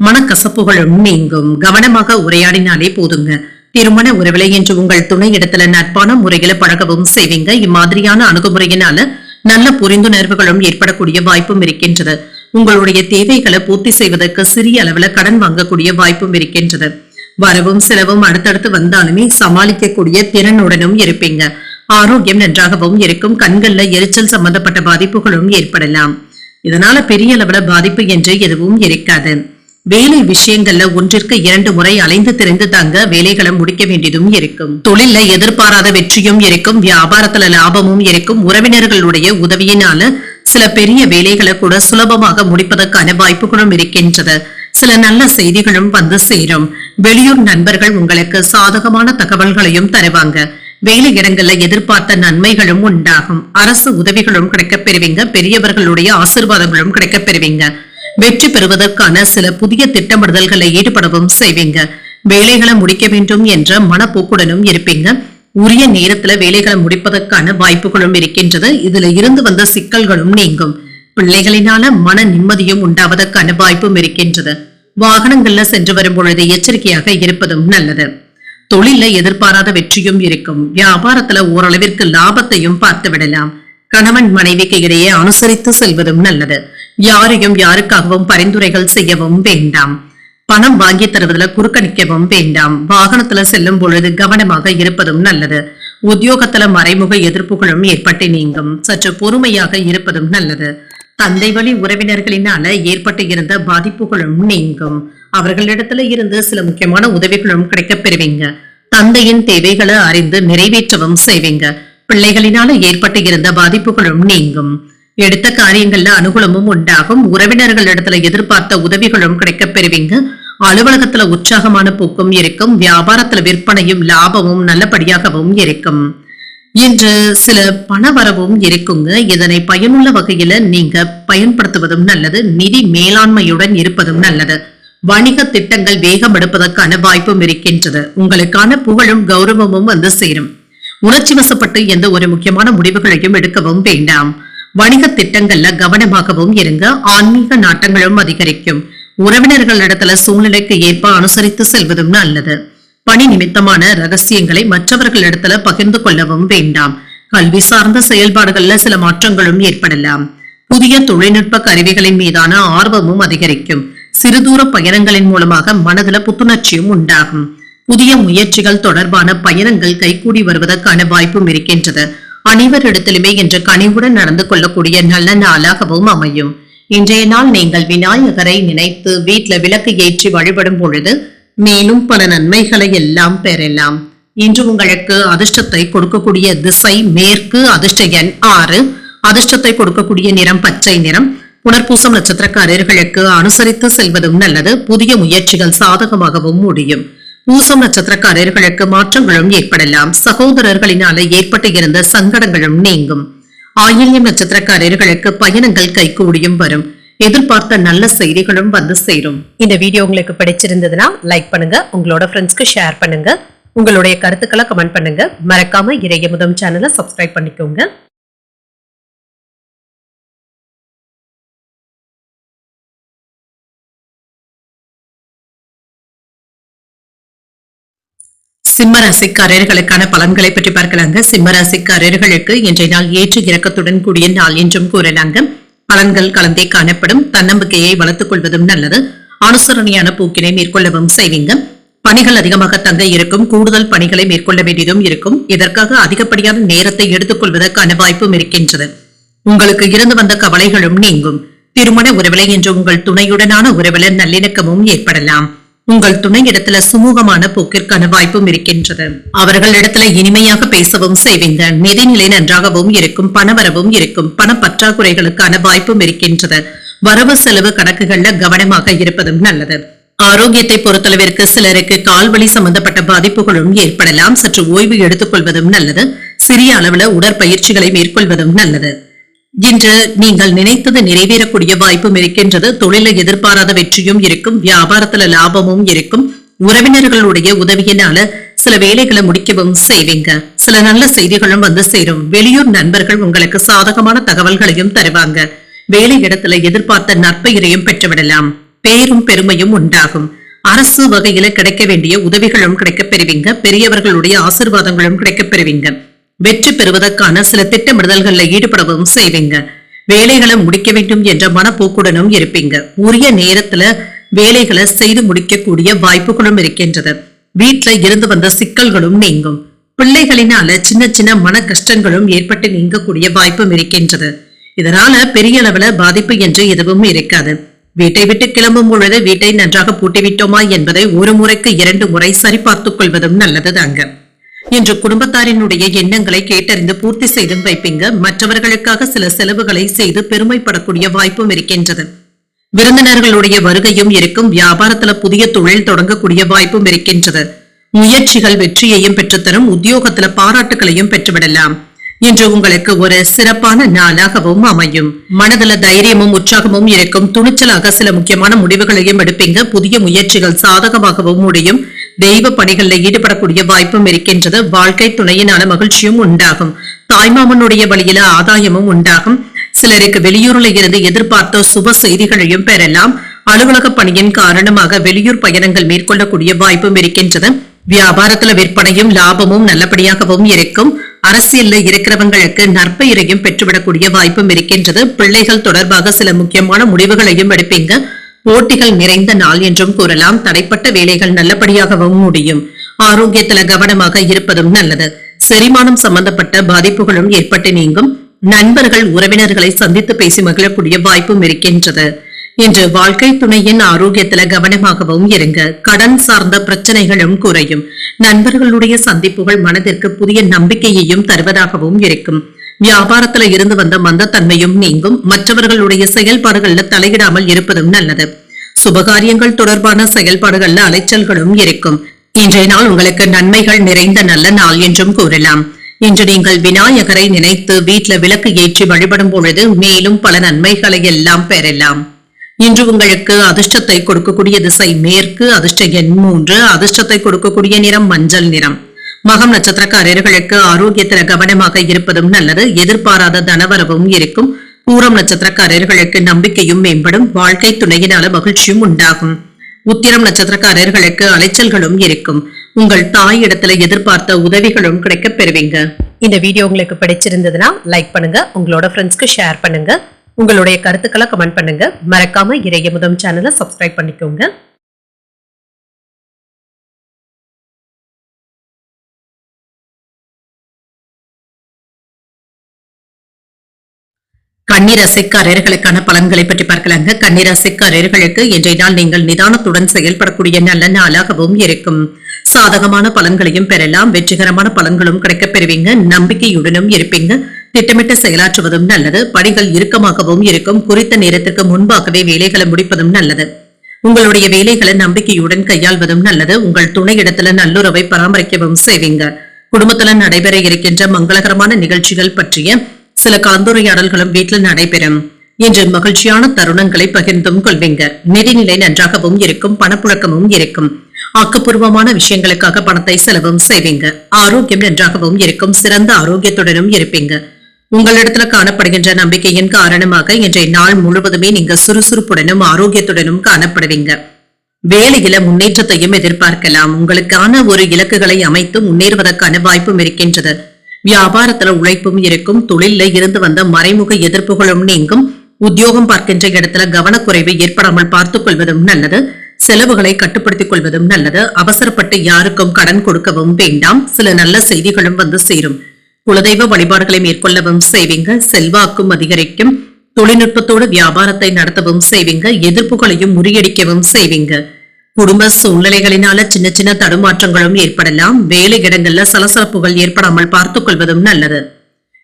மனக்கசப்புகளும் நீங்கும். கவனமாக உரையாடினாலே போதுங்க. திருமண உறவில என்று உங்கள் துணை இடத்துல நட்பான முறைகளை பழகவும் செய்வீங்க. இம்மாதிரியான அணுகுமுறையினால நல்ல புரிந்துணர்வுகளும் ஏற்படக்கூடிய வாய்ப்பும் இருக்கின்றது. உங்களுடைய தேவைகளை பூர்த்தி செய்வதற்கு சிறிய அளவுல கடன் வாங்கக்கூடிய வாய்ப்பும் இருக்கின்றது. வரவும் செலவும் அடுத்தடுத்து வந்தாலுமே சமாளிக்கக்கூடிய திறனுடனும் இருப்பீங்க. ஆரோக்கியம் நன்றாகவும் இருக்கும். கண்கள்ல எரிச்சல் சம்பந்தப்பட்ட பாதிப்புகளும் ஏற்படலாம். இதனால பெரிய அளவுல பாதிப்பு என்று எதுவும் இருக்காது. வேலை விஷயங்கள்ல ஒன்றிற்கு 2 முறை அலைந்து திரிந்து தாங்க வேலைகளை முடிக்க வேண்டியதும் இருக்கும். தொழில எதிர்பாராத வெற்றியும் இருக்கும், வியாபாரத்துல லாபமும் இருக்கும். உறவினர்களுடைய உதவியினால சில பெரிய வேலைகளை கூட சுலபமாக முடிப்பதற்கான வாய்ப்புகளும் இருக்கின்றது. சில நல்ல செய்திகளும் வந்து சேரும். வெளியூர் நண்பர்கள் உங்களுக்கு சாதகமான தகவல்களையும் தருவாங்க. வேலை இடங்கள்ல எதிர்பார்த்த நன்மைகளும் உண்டாகும். அரசு உதவிகளும் கிடைக்கப் பெறுவீங்க. பெரியவர்களுடைய ஆசீர்வாதங்களும் கிடைக்கப் பெறுவீங்க. வெற்றி பெறுவதற்கான சில புதிய திட்டமிடுதல்களை ஈடுபடவும் செய்வீங்க. வேலைகளை முடிக்க வேண்டும் என்ற மனப்போக்குடனும் இருப்பீங்க. உரிய நேரத்துல வேலைகளை முடிப்பதற்கான வாய்ப்புகளும் இருக்கின்றது. இதுல இருந்து வந்த சிக்கல்களும் நீங்கும். பிள்ளைகளினால மன நிம்மதியும் உண்டாவதற்கான வாய்ப்பும் இருக்கின்றது. வாகனங்கள்ல சென்று வரும் பொழுது எச்சரிக்கையாக இருப்பதும் நல்லது. தொழில எதிர்பாராத வெற்றியும் இருக்கும். வியாபாரத்துல ஓரளவிற்கு லாபத்தையும் பார்த்து விடலாம். கணவன் மனைவிக்கு இடையே அனுசரித்து செல்வதும் நல்லது. யாரையும் யாருக்காகவும் பரிந்துரைகள் செய்யவும் வேண்டாம். பணம் வாங்கி தருவதில் குறுக்கணிக்கவும் வேண்டாம். வாகனத்துல செல்லும் பொழுது கவனமாக இருப்பதும் நல்லது. உத்தியோகத்துல மறைமுக எதிர்ப்புகளும் ஏற்பட்டு நீங்கும். சற்று பொறுமையாக இருப்பதும் நல்லது. தந்தை வழி உறவினர்களினால ஏற்பட்டு இருந்த பாதிப்புகளும் நீங்கும். அவர்களிடத்துல இருந்து சில முக்கியமான உதவிகளும் கிடைக்கப் பெறுவீங்க. தந்தையின் தேவைகளை அறிந்து நிறைவேற்றவும் செய்வீங்க. பிள்ளைகளினால ஏற்பட்டு இருந்த பாதிப்புகளும் நீங்கும். எடுத்த காரியங்கள்ல அனுகூலமும் உண்டாகும். உறவினர்களிடத்துல எதிர்பார்த்த உதவிகளும் கிடைக்கப் பெறுவீங்க. அலுவலகத்துல உற்சாகமான போக்கும் இருக்கும். வியாபாரத்துல விற்பனையும் லாபமும் நல்லபடியாகவும் இருக்கும். இன்று சில பணவரவும் இருக்குங்க. இதனை பயனுள்ள வகையில நீங்க பயன்படுத்துவதும் நல்லது. நிதி மேலாண்மையுடன் இருப்பதும் நல்லது. வணிக திட்டங்கள் வேகம் எடுப்பதற்கான வாய்ப்பும் இருக்கின்றது. உங்களுக்கான புகழும் கௌரவமும் வந்து சேரும். உணர்ச்சி வசப்பட்டு எந்த ஒரு முக்கியமான முடிவுகளையும் எடுக்கவும் வேண்டாம். வணிக திட்டங்கள்ல கவனமாகவும் இருங்க. ஆன்மீக நாட்டங்களும் அதிகரிக்கும். உறவினர்களிடத்துல சூழ்நிலைக்கு ஏற்ப அனுசரித்து செல்வதும் நல்லது. பணி நிமித்தமான ரகசியங்களை மற்றவர்களிடத்துல பகிர்ந்து கொள்ளவும் வேண்டாம். கல்வி சார்ந்த செயல்பாடுகள்ல சில மாற்றங்களும் ஏற்படலாம். புதிய தொழில்நுட்ப கருவிகளின் மீதான ஆர்வமும் அதிகரிக்கும். சிறுதூர பயணங்களின் மூலமாக மனதுல புத்துணர்ச்சியும் உண்டாகும். புதிய முயற்சிகள் தொடர்பான பயணங்கள் கைகூடி வருவதற்கான வாய்ப்பும் இருக்கின்றது. அனைவரிடத்திலுமே இன்று கனிவுடன் நடந்து கொள்ளக்கூடிய நல்ல நாளாகவும் அமையும். இன்றைய நாள் நீங்கள் விநாயகரை நினைத்து வீட்டுல விளக்கு ஏற்றி வழிபடும் பொழுது மேலும் பல நன்மைகளை எல்லாம் பெறலாம். இன்று உங்களுக்கு அதிர்ஷ்டத்தை கொடுக்கக்கூடிய திசை மேற்கு. அதிர்ஷ்ட எண் 6. அதிர்ஷ்டத்தை கொடுக்கக்கூடிய நிறம் பச்சை நிறம். புனர்பூசம் நட்சத்திரக்காரர்களுக்கு அனுசரித்து செல்வதும் நல்லது. புதிய முயற்சிகள் சாதகமாகவும் முடியும். பூசம் நட்சத்திரக்காரர்களுக்கு மாற்றங்களும் ஏற்படலாம். சகோதரர்களினால ஏற்பட்டு இருந்த சங்கடங்களும் நீங்கும். ஆயில்யம் நட்சத்திரக்காரர்களுக்கு பயணங்கள் கைகூடியும் வரும். எதிர்பார்த்த நல்ல செய்திகளும் வந்து சேரும். இந்த வீடியோ உங்களுக்கு பிடிச்சிருந்ததுன்னா லைக் பண்ணுங்க. உங்களோட ஃப்ரெண்ட்ஸ்க்கு ஷேர் பண்ணுங்க. உங்களுடைய கருத்துக்களை கமெண்ட் பண்ணுங்க. மறக்காம இறையமுதம் சேனலை சப்ஸ்கிரைப் பண்ணிக்கோங்க. சிம்மராசிக்காரர்களுக்கான பலன்களை பற்றி பார்க்கலாங்க. சிம்மராசிக்காரர்களுக்கு இன்றைய நாள் ஏற்று இறக்கத்துடன் கூடிய நாள் என்றும் கூறலாங்க. பலன்கள் கலந்தே காணப்படும். தன்னம்பிக்கையை வளர்த்துக் கொள்வதும் நல்லது. அனுசரணையான போக்கினை மேற்கொள்ளவும் செய்வீங்க. பணிகள் அதிகமாக தங்க இருக்கும். கூடுதல் பணிகளை மேற்கொள்ள வேண்டியதும் இருக்கும். இதற்காக அதிகப்படியான நேரத்தை எடுத்துக் கொள்வதற்கான வாய்ப்பும் இருக்கின்றது. உங்களுக்கு இருந்து வந்த கவலைகளும் நீங்கும். திருமண உறவிலை என்று உங்கள் துணையுடனான உறவில நல்லிணக்கமும் ஏற்படலாம். உங்கள் துணை இடத்துல சுமூகமான போக்கிற்கான வாய்ப்பும் இருக்கின்றது. அவர்கள் இடத்துல இனிமையாக பேசவும் செய்வீங்க. நிதிநிலை நன்றாகவும் இருக்கும். பணவரவும் இருக்கும். பண பற்றாக்குறைகளுக்கான வாய்ப்பும் இருக்கின்றது. வரவு செலவு கணக்குகள்ல கவனமாக இருப்பதும் நல்லது. ஆரோக்கியத்தை பொறுத்தளவிற்கு சிலருக்கு கால்வலி சம்பந்தப்பட்ட பாதிப்புகளும் ஏற்படலாம். சற்று ஓய்வு எடுத்துக் கொள்வதும் நல்லது. சிறிய அளவுல உடற்பயிற்சிகளை மேற்கொள்வதும் நல்லது. இன்று நீங்கள் நினைத்தது நிறைவேறக்கூடிய வாய்ப்பும் இருக்கின்றது. தொழில எதிர்பாராத வெற்றியும் இருக்கும். வியாபாரத்துல லாபமும் இருக்கும். உறவினர்களுடைய உதவியினால சில வேலைகளை முடிக்கவும் செய்வீங்க. சில நல்ல செய்திகளும் வந்து சேரும். வெளியூர் நண்பர்கள் உங்களுக்கு சாதகமான தகவல்களையும் தருவாங்க. வேலை இடத்துல எதிர்பார்த்த நற்பெயரையும் பெற்றுவிடலாம். பேரும் பெருமையும் உண்டாகும். அரசு வகையில கிடைக்க வேண்டிய உதவிகளும் கிடைக்கப் பெறுவீங்க. பெரியவர்களுடைய ஆசீர்வாதங்களும் கிடைக்கப் பெறுவீங்க. வெற்றி பெறுவதற்கான சில திட்டமிடுதல்கள்ல ஈடுபடவும் செய்வீங்க. வேலைகளை முடிக்க வேண்டும் என்ற மனப்போக்குடனும் இருப்பீங்க. உரிய நேரத்துல வேலைகளை செய்து முடிக்கக்கூடிய வாய்ப்புகளும் இருக்கின்றது. வீட்டுல இருந்து வந்த சிக்கல்களும் நீங்கும். பிள்ளைகளினால சின்ன சின்ன மன கஷ்டங்களும் ஏற்பட்டு நீங்கக்கூடிய வாய்ப்பும் இருக்கின்றது. இதனால பெரிய அளவுல பாதிப்பு என்று எதுவும் இருக்காது. வீட்டை விட்டு கிளம்பும் பொழுது வீட்டை நன்றாக பூட்டிவிட்டோமா என்பதை ஒரு முறைக்கு 2 முறை சரிபார்த்துக் கொள்வதும் நல்லதுதாங்க. இன்று குடும்பத்தாரினுடைய எண்ணங்களை கேட்டறிந்து பூர்த்தி செய்தும் வைப்பீங்க. மற்றவர்களுக்காக சில செலவுகளை செய்து பெருமைப்படக்கூடிய வாய்ப்பும் இருக்கின்றது. விருந்தினர்களுடைய வருகையும் இருக்கும். வியாபாரத்துல புதிய தொழில் தொடங்கக்கூடிய வாய்ப்பும் இருக்கின்றது. முயற்சிகள் வெற்றியையும் பெற்றுத்தரும். உத்தியோகத்துல பாராட்டுகளையும் பெற்றுவிடலாம். இன்று உங்களுக்கு ஒரு சிறப்பான நாளாகவும் அமையும். மனதுல தைரியமும் உற்சாகமும் இருக்கும். துணிச்சலாக சில முக்கியமான முடிவுகளையும் எடுப்பீங்க. புதிய முயற்சிகள் சாதகமாகவும் முடியும். தெய்வ பணிகள்ல ஈடுபடக்கூடிய வாய்ப்பும் இருக்கின்றது. வாழ்க்கை துணையினால மகிழ்ச்சியும் உண்டாகும். தாய்மாமனுடைய வழியில ஆதாயமும் உண்டாகும். சிலருக்கு வெளியூர்ல இருந்து எதிர்பார்த்த சுப செய்திகளையும் பெறலாம். அலுவலக பணியின் காரணமாக வெளியூர் பயணங்கள் மேற்கொள்ளக்கூடிய வாய்ப்பும் இருக்கின்றது. வியாபாரத்துல விற்பனையும் லாபமும் நல்லபடியாகவும் இருக்கும். அரசியல்ல இருக்கிறவங்களுக்கு நற்பெயரையும் பெற்றுவிடக்கூடிய வாய்ப்பும் இருக்கின்றது. பிள்ளைகள் தொடர்பாக சில முக்கியமான முடிவுகளையும் எடுப்பீங்க. போட்டிகள் நிறைந்த நாள் என்றும் கூறலாம். தடைப்பட்ட வேலைகள் நல்லபடியாகவும் முடியும். ஆரோக்கியத்துல கவனமாக இருப்பதும் நல்லது. செரிமானம் சம்பந்தப்பட்ட பாதிப்புகளும் ஏற்பட்டு நீங்கும். நண்பர்கள் உறவினர்களை சந்தித்து பேசி மகிழக்கூடிய வாய்ப்பும் இருக்கின்றது. இன்று வாழ்க்கை துணையின் ஆரோக்கியத்துல கவனமாகவும் இருங்க. கடன் சார்ந்த பிரச்சனைகளும் குறையும். நண்பர்களுடைய சந்திப்புகள் மனதிற்கு புதிய நம்பிக்கையையும் தருவதாகவும் இருக்கும். வியாபாரத்துல இருந்து வந்த மந்தத்தன்மையும் நீங்கும். மற்றவர்களுடைய செயல்பாடுகள்ல தலையிடாமல் இருப்பதும் நல்லது. சுபகாரியங்கள் தொடர்பான செயல்பாடுகள்ல அலைச்சல்களும் இருக்கும். இன்றைய நாள் உங்களுக்கு நன்மைகள் நிறைந்த நல்ல நாள் என்றும் கூறலாம். இன்று நீங்கள் விநாயகரை நினைத்து வீட்டுல விளக்கு ஏற்றி வழிபடும் பொழுது மேலும் பல நன்மைகளை எல்லாம் பெறலாம். இன்று உங்களுக்கு அதிர்ஷ்டத்தை கொடுக்கக்கூடிய திசை மேற்கு. அதிர்ஷ்ட எண் 3. அதிர்ஷ்டத்தை கொடுக்கக்கூடிய நிறம் மஞ்சள் நிறம். மகம் நட்சத்திரக்காரர்களுக்கு ஆரோக்கியத்துல கவனமாக இருப்பதும் நல்லது. எதிர்பாராத தனவரவும் இருக்கும். பூரம் நட்சத்திரக்காரர்களுக்கு நம்பிக்கையும் மேம்படும். வாழ்க்கை துணையினால மகிழ்ச்சியும் உண்டாகும். உத்திரம் நட்சத்திரக்காரர்களுக்கு அலைச்சல்களும் இருக்கும். உங்கள் தாய் இடத்துல எதிர்பார்த்த உதவிகளும் கிடைக்க பெறுவீங்க. இந்த வீடியோ உங்களுக்கு பிடிச்சிருந்ததுன்னா லைக் பண்ணுங்க. உங்களோட ஃப்ரெண்ட்ஸ்க்கு ஷேர் பண்ணுங்க. உங்களுடைய கருத்துக்களை கமெண்ட் பண்ணுங்க. மறக்காம இறையமுதம் சேனலை சப்ஸ்கிரைப் பண்ணிக்கோங்க. கன்னிராசிக்காரர்களுக்கான பலன்களை பற்றி பார்க்கலாங்க. கன்னிராசிக்காரர்களுக்கு இன்றைய நாள் நீங்கள் நிதானத்துடன் செயல்படக்கூடிய நல்ல நாளாகவும் இருக்கும். சாதகமான பலன்களையும் பெறலாம். வெற்றிகரமான பலன்களும் கிடைக்கப் பெறுவீங்க. நம்பிக்கையுடனும் இருப்பீங்க. திட்டமிட்டு செயலாற்றுவதும் நல்லது. பணிகள் இறுக்கமாகவும் இருக்கும். குறித்த நேரத்திற்கு முன்பாகவே வேலைகளை முடிப்பதும் நல்லது. உங்களுடைய வேலைகளை நம்பிக்கையுடன் கையாள்வதும் நல்லது. உங்கள் துணை இடத்துல நல்லுறவை பராமரிக்கவும் செய்வீங்க. குடும்பத்துல நடைபெற இருக்கின்ற மங்களகரமான நிகழ்ச்சிகள் பற்றிய சில கலந்துரையாடல்களும் வீட்டில் நடைபெறும். இன்று மகிழ்ச்சியான தருணங்களை பகிர்ந்தும் கொள்வீங்க. நிதிநிலை நன்றாகவும் இருக்கும். பணப்புழக்கமும் இருக்கும். ஆக்கப்பூர்வமான விஷயங்களுக்காக பணத்தை செலவும் செய்வீங்க. ஆரோக்கியம் நன்றாகவும் இருக்கும். சிறந்த ஆரோக்கியத்துடனும் இருப்பீங்க. உங்களிடத்துல காணப்படுகின்ற நம்பிக்கையின் காரணமாக இன்றைய நாள் முழுவதுமே நீங்க சுறுசுறுப்புடனும் ஆரோக்கியத்துடனும் காணப்படுவீங்க. வேலையில முன்னேற்றத்தையும் எதிர்பார்க்கலாம். உங்களுக்கான ஒரு இலக்குகளை அமைத்து முன்னேறுவதற்கான வாய்ப்பும் இருக்கின்றது. வியாபாரத்துல உழைப்பும் இருக்கும். தொழில இருந்து வந்த மறைமுக எதிர்ப்புகளும் நீங்கும். உத்தியோகம் பார்க்கின்ற இடத்துல கவனக்குறைவு ஏற்படாமல் பார்த்துக் கொள்வதும் நல்லது. செலவுகளை கட்டுப்படுத்திக் கொள்வதும் நல்லது. அவசரப்பட்டு யாருக்கும் கடன் கொடுக்கவும் வேண்டாம். சில நல்ல செய்திகளும் வந்து சேரும். குலதெய்வ வழிபாடுகளை மேற்கொள்ளவும் செய்வீங்க. செல்வாக்கும் அதிகரிக்கும். தொழில்நுட்பத்தோடு வியாபாரத்தை நடத்தவும் செய்வீங்க. எதிர்ப்புகளையும் முறியடிக்கவும் செய்வீங்க. குடும்ப சூழ்நிலைகளினால சின்ன சின்ன தடுமாற்றங்களும் ஏற்படலாம். வேலை இடங்கள்ல சலசலப்புகள் ஏற்படாமல் பார்த்துக் கொள்வதும் நல்லது.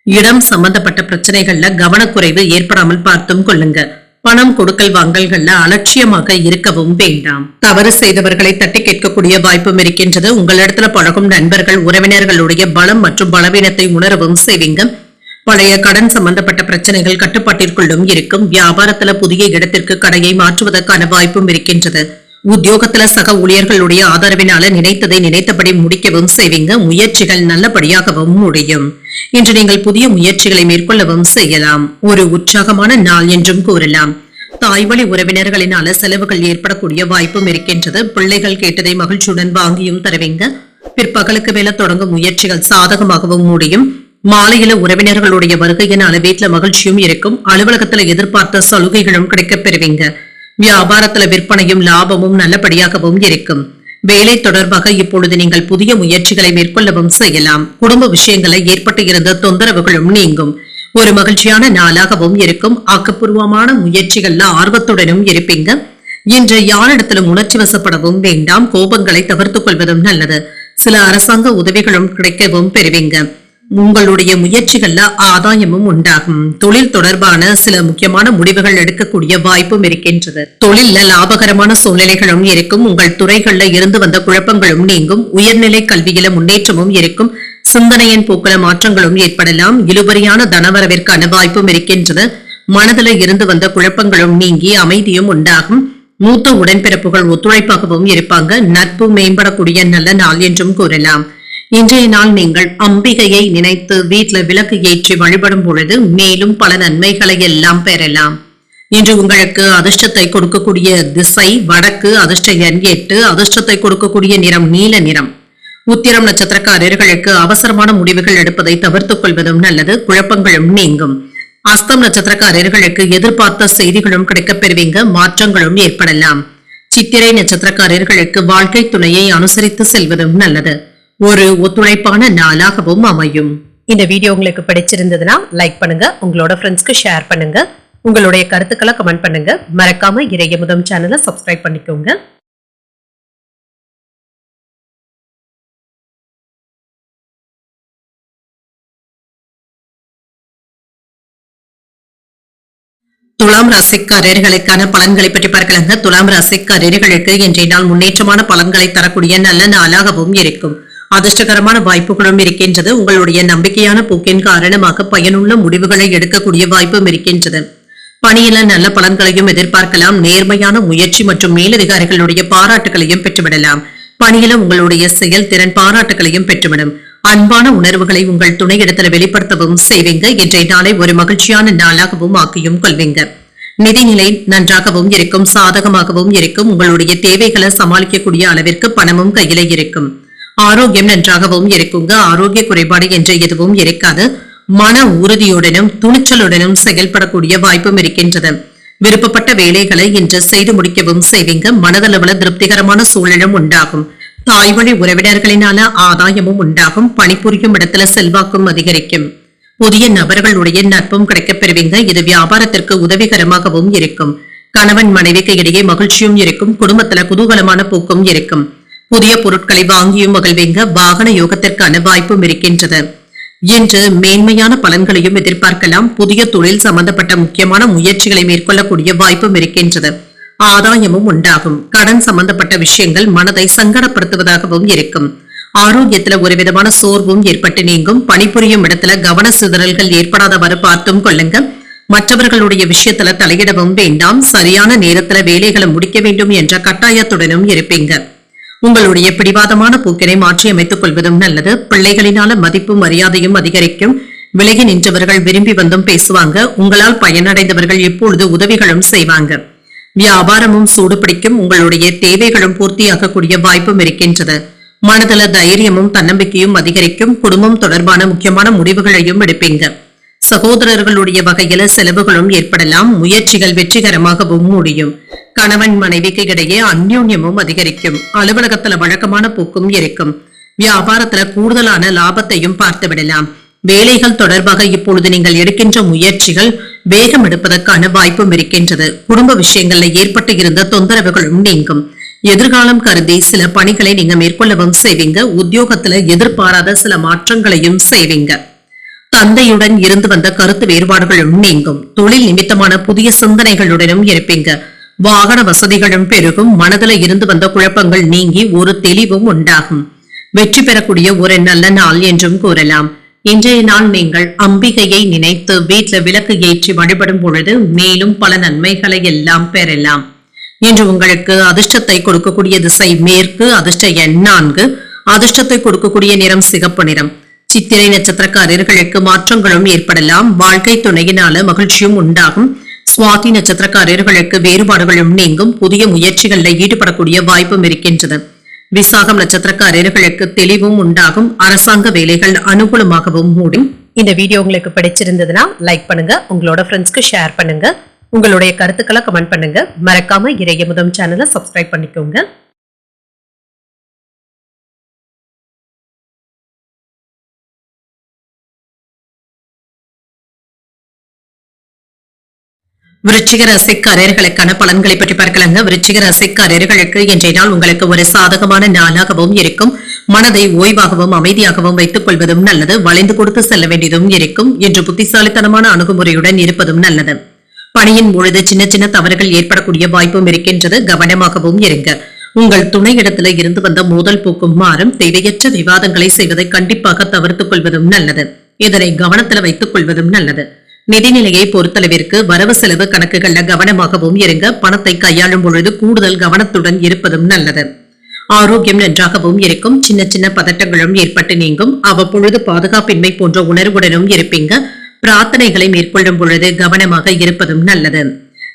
இடம் சம்பந்தப்பட்ட பிரச்சனைகள்ல கவனக்குறைவு ஏற்படாமல் பார்த்தும் கொள்ளுங்க. பணம் கொடுக்கல் வாங்கல்கள்ல அலட்சியமாக இருக்கவும் வேண்டாம். தவறு செய்தவர்களை தட்டி கேட்கக்கூடிய வாய்ப்பும் இருக்கின்றது. உங்களிடத்துல பழகும் நண்பர்கள் உறவினர்களுடைய பலம் மற்றும் பலவீனத்தை உணரவும் செய்வீங்க. பழைய கடன் சம்பந்தப்பட்ட பிரச்சனைகள் கட்டுப்பாட்டிற்குள்ளும் இருக்கும். வியாபாரத்துல புதிய இடத்திற்கு கடையை மாற்றுவதற்கான வாய்ப்பும் இருக்கின்றது. உத்தியோகத்துல சக ஊழியர்களுடைய ஆதரவினால நினைத்ததை நினைத்தபடி முடிக்கவும் செய்வீங்க. முயற்சிகள் நல்லபடியாகவும் முடியும். இன்று நீங்கள் புதிய முயற்சிகளை மேற்கொள்ளவும் செய்யலாம். ஒரு உற்சாகமான நாள் என்றும் கூறலாம். தாய்வழி உறவினர்களினால செலவுகள் ஏற்படக்கூடிய வாய்ப்பும் இருக்கின்றது. பிள்ளைகள் கேட்டதை மகிழ்ச்சியுடன் வாங்கியும் தருவீங்க. பிற்பகலுக்கு மேல தொடங்கும் முயற்சிகள் சாதகமாகவும் முடியும். மாலையில உறவினர்களுடைய வருகையினால வீட்டுல மகிழ்ச்சியும் இருக்கும். அலுவலகத்துல எதிர்பார்த்த சலுகைகளும் கிடைக்கப் பெறுவீங்க. வியாபாரத்துல விற்பனையும் லாபமும் நல்லபடியாகவும் இருக்கும். வேலை தொடர்பாக இப்பொழுது நீங்கள் புதிய முயற்சிகளை மேற்கொள்ளவும் செய்யலாம். குடும்ப விஷயங்களை ஏற்பட்டு இருந்த தொந்தரவுகளும் நீங்கும். ஒரு மகிழ்ச்சியான நாளாகவும் இருக்கும். ஆக்கப்பூர்வமான முயற்சிகள்ல ஆர்வத்துடனும் இருப்பீங்க. இன்று யாரிடத்திலும் உணர்ச்சி வசப்படவும் வேண்டாம். கோபங்களை தவிர்த்துக் கொள்வதும் நல்லது. சில அரசாங்க உதவிகளும் கிடைக்கவும் பெறுவீங்க. உங்களுடைய முயற்சிகள்ல ஆதாயமும் உண்டாகும். தொழில் தொடர்பான சில முக்கியமான முடிவுகள் எடுக்கக்கூடிய வாய்ப்பும் இருக்கின்றது. தொழில்ல லாபகரமான சூழ்நிலைகளும் இருக்கும். உங்கள் துறைகள்ல இருந்து வந்த குழப்பங்களும் நீங்கும். உயர்நிலை கல்வியில முன்னேற்றமும் இருக்கும். சிந்தனையின் போக்குல மாற்றங்களும் ஏற்படலாம். இழுபறியான தனவரவிற்கான வாய்ப்பும் இருக்கின்றது. மனதில இருந்து வந்த குழப்பங்களும் நீங்கி அமைதியும் உண்டாகும். மூத்த உடன்பிறப்புகள் ஒத்துழைப்பாகவும் இருப்பாங்க. நட்பு மேம்படக்கூடிய நல்ல நாள் என்றும் கூறலாம். இன்றைய நாள் நீங்கள் அம்பிகையை நினைத்து வீட்டுல விளக்கு ஏற்றி வழிபடும் பொழுது மேலும் பல நன்மைகளை எல்லாம் பெறலாம். இன்று உங்களுக்கு அதிர்ஷ்டத்தை கொடுக்கக்கூடிய திசை வடக்கு, அதிர்ஷ்ட எண் 8, அதிர்ஷ்டத்தை கொடுக்கக்கூடிய நிறம் நீல நிறம். உத்திரம் நட்சத்திரக்காரர்களுக்கு அவசரமான முடிவுகள் எடுப்பதை தவிர்த்துக் கொள்வதும் நல்லது. குழப்பங்களும் நீங்கும். அஸ்தம் நட்சத்திரக்காரர்களுக்கு எதிர்பார்த்த செய்திகளும் கிடைக்கப் பெறுவீங்க. மாற்றங்களும் ஏற்படலாம். சித்திரை நட்சத்திரக்காரர்களுக்கு வாழ்க்கை துணையை அனுசரித்து செல்வதும் நல்லது. ஒரு ஒத்துழைப்பான நாளாகவும் அமையும். இந்த வீடியோ உங்களுக்கு பிடிச்சிருந்ததுன்னா லைக் பண்ணுங்க, உங்களோட ஃப்ரெண்ட்ஸ்க்கு ஷேர் பண்ணுங்க, உங்களுடைய கருத்துக்களை கமெண்ட் பண்ணுங்க. மறக்காம இறையமுதம் சேனலை சப்ஸ்கிரைப் பண்ணிக்கோங்க. துலாம் ராசிக்காரர்களுக்கான பலன்களை பற்றி பார்க்கலாங்க. துலாம் ராசிக்காரர்களுக்கு இன்றைய நாள் முன்னேற்றமான பலன்களை தரக்கூடிய நல்ல நாளாகவும் இருக்கும். அதிர்ஷ்டகரமான வாய்ப்புகளும் இருக்கின்றது. உங்களுடைய நம்பிக்கையான போக்கின் காரணமாக பயனுள்ள முடிவுகளை எடுக்கக்கூடிய வாய்ப்பும் இருக்கின்றது. பணியில நல்ல பலன்களையும் எதிர்பார்க்கலாம். நேர்மையான முயற்சி மற்றும் மேலதிகாரிகளுடைய பாராட்டுகளையும் பெற்றுவிடலாம். பணியில உங்களுடைய செயல்திறன் பாராட்டுகளையும் பெற்றுவிடும். அன்பான உணர்வுகளை உங்கள் துணையிடத்தில் வெளிப்படுத்தவும் செய்வீங்க. இன்றைய நாளை ஒரு மகிழ்ச்சியான நாளாகவும் ஆக்கியும் கொள்வீங்க. நிதிநிலை நன்றாகவும் இருக்கும், சாதகமாகவும் இருக்கும். உங்களுடைய தேவைகளை சமாளிக்கக்கூடிய அளவிற்கு பணமும் கையில இருக்கும். ஆரோக்கியம் நன்றாகவும் இருக்குங்க. ஆரோக்கிய குறைபாடு என்று எதுவும் இருக்காது. மன உறுதியுடனும் துணிச்சலுடனும் செயல்படக்கூடிய வாய்ப்பும் இருக்கின்றது. விருப்பப்பட்ட வேலைகளை இன்று செய்து முடிக்கவும் செய்வீங்க. மனதளவுல திருப்திகரமான சூழலும் உண்டாகும். தாய் வழி உறவினர்களினால ஆதாயமும் உண்டாகும். பணிபுரியும் இடத்துல செல்வாக்கும் அதிகரிக்கும். புதிய நபர்களுடைய நட்பும் கிடைக்கப் பெறுவீங்க. இது வியாபாரத்திற்கு உதவிகரமாகவும் இருக்கும். கணவன் மனைவிக்கு இடையே மகிழ்ச்சியும் இருக்கும். குடும்பத்துல குதூகலமான போக்கும் இருக்கும். புதிய பொருட்களை வாங்கியும் மகிழ்வீங்க. வாகன யோகத்திற்கான வாய்ப்பும் இருக்கின்றது. இன்று மேன்மையான பலன்களையும் எதிர்பார்க்கலாம். புதிய தொழில் சம்பந்தப்பட்ட முக்கியமான முயற்சிகளை மேற்கொள்ளக்கூடிய வாய்ப்பும் இருக்கின்றது. ஆதாயமும் உண்டாகும். கடன் சம்பந்தப்பட்ட விஷயங்கள் மனதை சங்கடப்படுத்துவதாகவும் இருக்கும். ஆரோக்கியத்துல ஒரு விதமான சோர்வும் ஏற்பட்டு நீங்கும். பணிபுரியும் இடத்துல கவன சிதறல்கள் ஏற்படாதவாறு பார்த்தும் கொள்ளுங்க. மற்றவர்களுடைய விஷயத்துல தலையிடவும் வேண்டாம். சரியான நேரத்துல வேலைகளை முடிக்க வேண்டும் என்ற கட்டாயத்துடனும் இருப்பீங்க. உங்களுடைய பிடிவாதமான போக்கினை மாற்றி அமைத்துக் கொள்வதும் நல்லது. பிள்ளைகளினால மதிப்பும் மரியாதையும் அதிகரிக்கும். விலகி நின்றவர்கள் விரும்பி வந்தும் பேசுவாங்க. உங்களால் பயனடைந்தவர்கள் எப்பொழுது உதவிகளும் செய்வாங்க. வியாபாரமும் சூடு பிடிக்கும். உங்களுடைய தேவைகளும் பூர்த்தியாக்கக்கூடிய வாய்ப்பும் இருக்கின்றது. மனதள தைரியமும் தன்னம்பிக்கையும் அதிகரிக்கும். குடும்பம் தொடர்பான முக்கியமான முடிவுகளையும் எடுப்பீங்க. சகோதரர்களுடைய வகையில செலவுகளும் ஏற்படலாம். முயற்சிகள் வெற்றிகரமாகவும் முடியும். கணவன் மனைவிக்கு இடையே அந்யோன்யமும் அதிகரிக்கும். அலுவலகத்துல வழக்கமான போக்கும் இருக்கும். வியாபாரத்துல கூடுதலான லாபத்தையும் பார்த்து விடலாம். வேலைகள் தொடர்பாக இப்பொழுது நீங்கள் எடுக்கின்ற முயற்சிகள் வேகம் எடுப்பதற்கான வாய்ப்பும் இருக்கின்றது. குடும்ப விஷயங்கள்ல ஏற்பட்டு இருந்த தொந்தரவுகளும் நீங்கும். எதிர்காலம் கருதி சில பணிகளை நீங்க மேற்கொள்ளவும் செய்வீங்க. உத்தியோகத்துல எதிர்பாராத சில மாற்றங்களையும் செய்வீங்க. தந்தையுடன் இருந்து வந்த கருத்து வேறுபாடுகளும் நீங்கும். தொழில் நிமித்தமான புதிய சிந்தனைகளுடனும் இருப்பீங்க. வாகன வசதிகளும் பெருகும். மனதில இருந்து வந்த குழப்பங்கள் நீங்கி ஒரு தெளிவும் உண்டாகும். வெற்றி பெறக்கூடிய ஒரு நல்ல நாள் என்றும் கூறலாம். இன்றைய நாள் நீங்கள் அம்பிகையை நினைத்து வீட்டுல விளக்கு ஏற்றி வழிபடும் பொழுது மேலும் பல நன்மைகளை எல்லாம் பெறலாம். இன்று உங்களுக்கு அதிர்ஷ்டத்தை கொடுக்கக்கூடிய திசை மேற்கு, அதிர்ஷ்ட எண் 4, அதிர்ஷ்டத்தை கொடுக்கக்கூடிய நிறம் சிகப்பு நிறம். சித்திரை நட்சத்திரக்காரர்களுக்கு மாற்றங்களும் ஏற்படலாம். வாழ்க்கை துணையினால மகிழ்ச்சியும் உண்டாகும். சுவாதி நட்சத்திரக்காரர்களுக்கு வேறுபாடுகளும் நீங்கும். புதிய முயற்சிகளில் ஈடுபடக்கூடிய வாய்ப்பும் இருக்கின்றது. விசாகம் நட்சத்திரக்காரர்களுக்கு தெளிவும் உண்டாகும். அரசாங்க வேலைகள் அனுகூலமாகவும் மூடும். இந்த வீடியோ உங்களுக்கு பிடிச்சிருந்ததுன்னா லைக் பண்ணுங்க, உங்களோட ஃப்ரெண்ட்ஸ்க்கு ஷேர் பண்ணுங்க, உங்களுடைய கருத்துக்களை கமெண்ட் பண்ணுங்க. மறக்காம இறையமுதம் சேனலை சப்ஸ்கிரைப் பண்ணிக்கோங்க. விருச்சிக ராசிக்காரர்களுக்கான பலன்களை பற்றி பார்க்கலாங்க. விருச்சிக ராசிக்காரர்களுக்கு இன்றைய நாள் உங்களுக்கு ஒரு சாதகமான நாளாகவும் இருக்கும். மனதை ஓய்வாகவும் அமைதியாகவும் வைத்துக் கொள்வதும் நல்லது. வளைந்து கொடுத்து செல்ல வேண்டியதும் இருக்கும் என்று புத்திசாலித்தனமான அணுகுமுறையுடன் இருப்பதும் நல்லது. பணியின் பொழுது சின்ன சின்ன தவறுகள் ஏற்படக்கூடிய வாய்ப்பும் இருக்கின்றது. கவனமாகவும் இருங்க. உங்கள் துணையிடத்துல இருந்து வந்த மோதல் போக்கும் மாறும். தேவையற்ற விவாதங்களை செய்வதை கண்டிப்பாக தவிர்த்துக் கொள்வதும் நல்லது. இதனை கவனத்தில் வைத்துக் கொள்வதும் நல்லது. நிதிநிலையை பொறுத்தளவிற்கு வரவு செலவு கணக்குகள்ல கவனமாகவும் இருங்க. பணத்தை கையாளும் பொழுது கூடுதல் கவனத்துடன் இருப்பதும் நல்லது. ஆரோக்கியம் நன்றாகவும் இருக்கும். சின்ன சின்ன பதட்டங்களும் ஏற்பட்டு நீங்கும். அவ்வப்பொழுது பாதுகாப்பின்மை போன்ற உணர்வுடனும் இருப்பீங்க. பிரார்த்தனைகளை மேற்கொள்ளும் பொழுது கவனமாக இருப்பதும் நல்லது.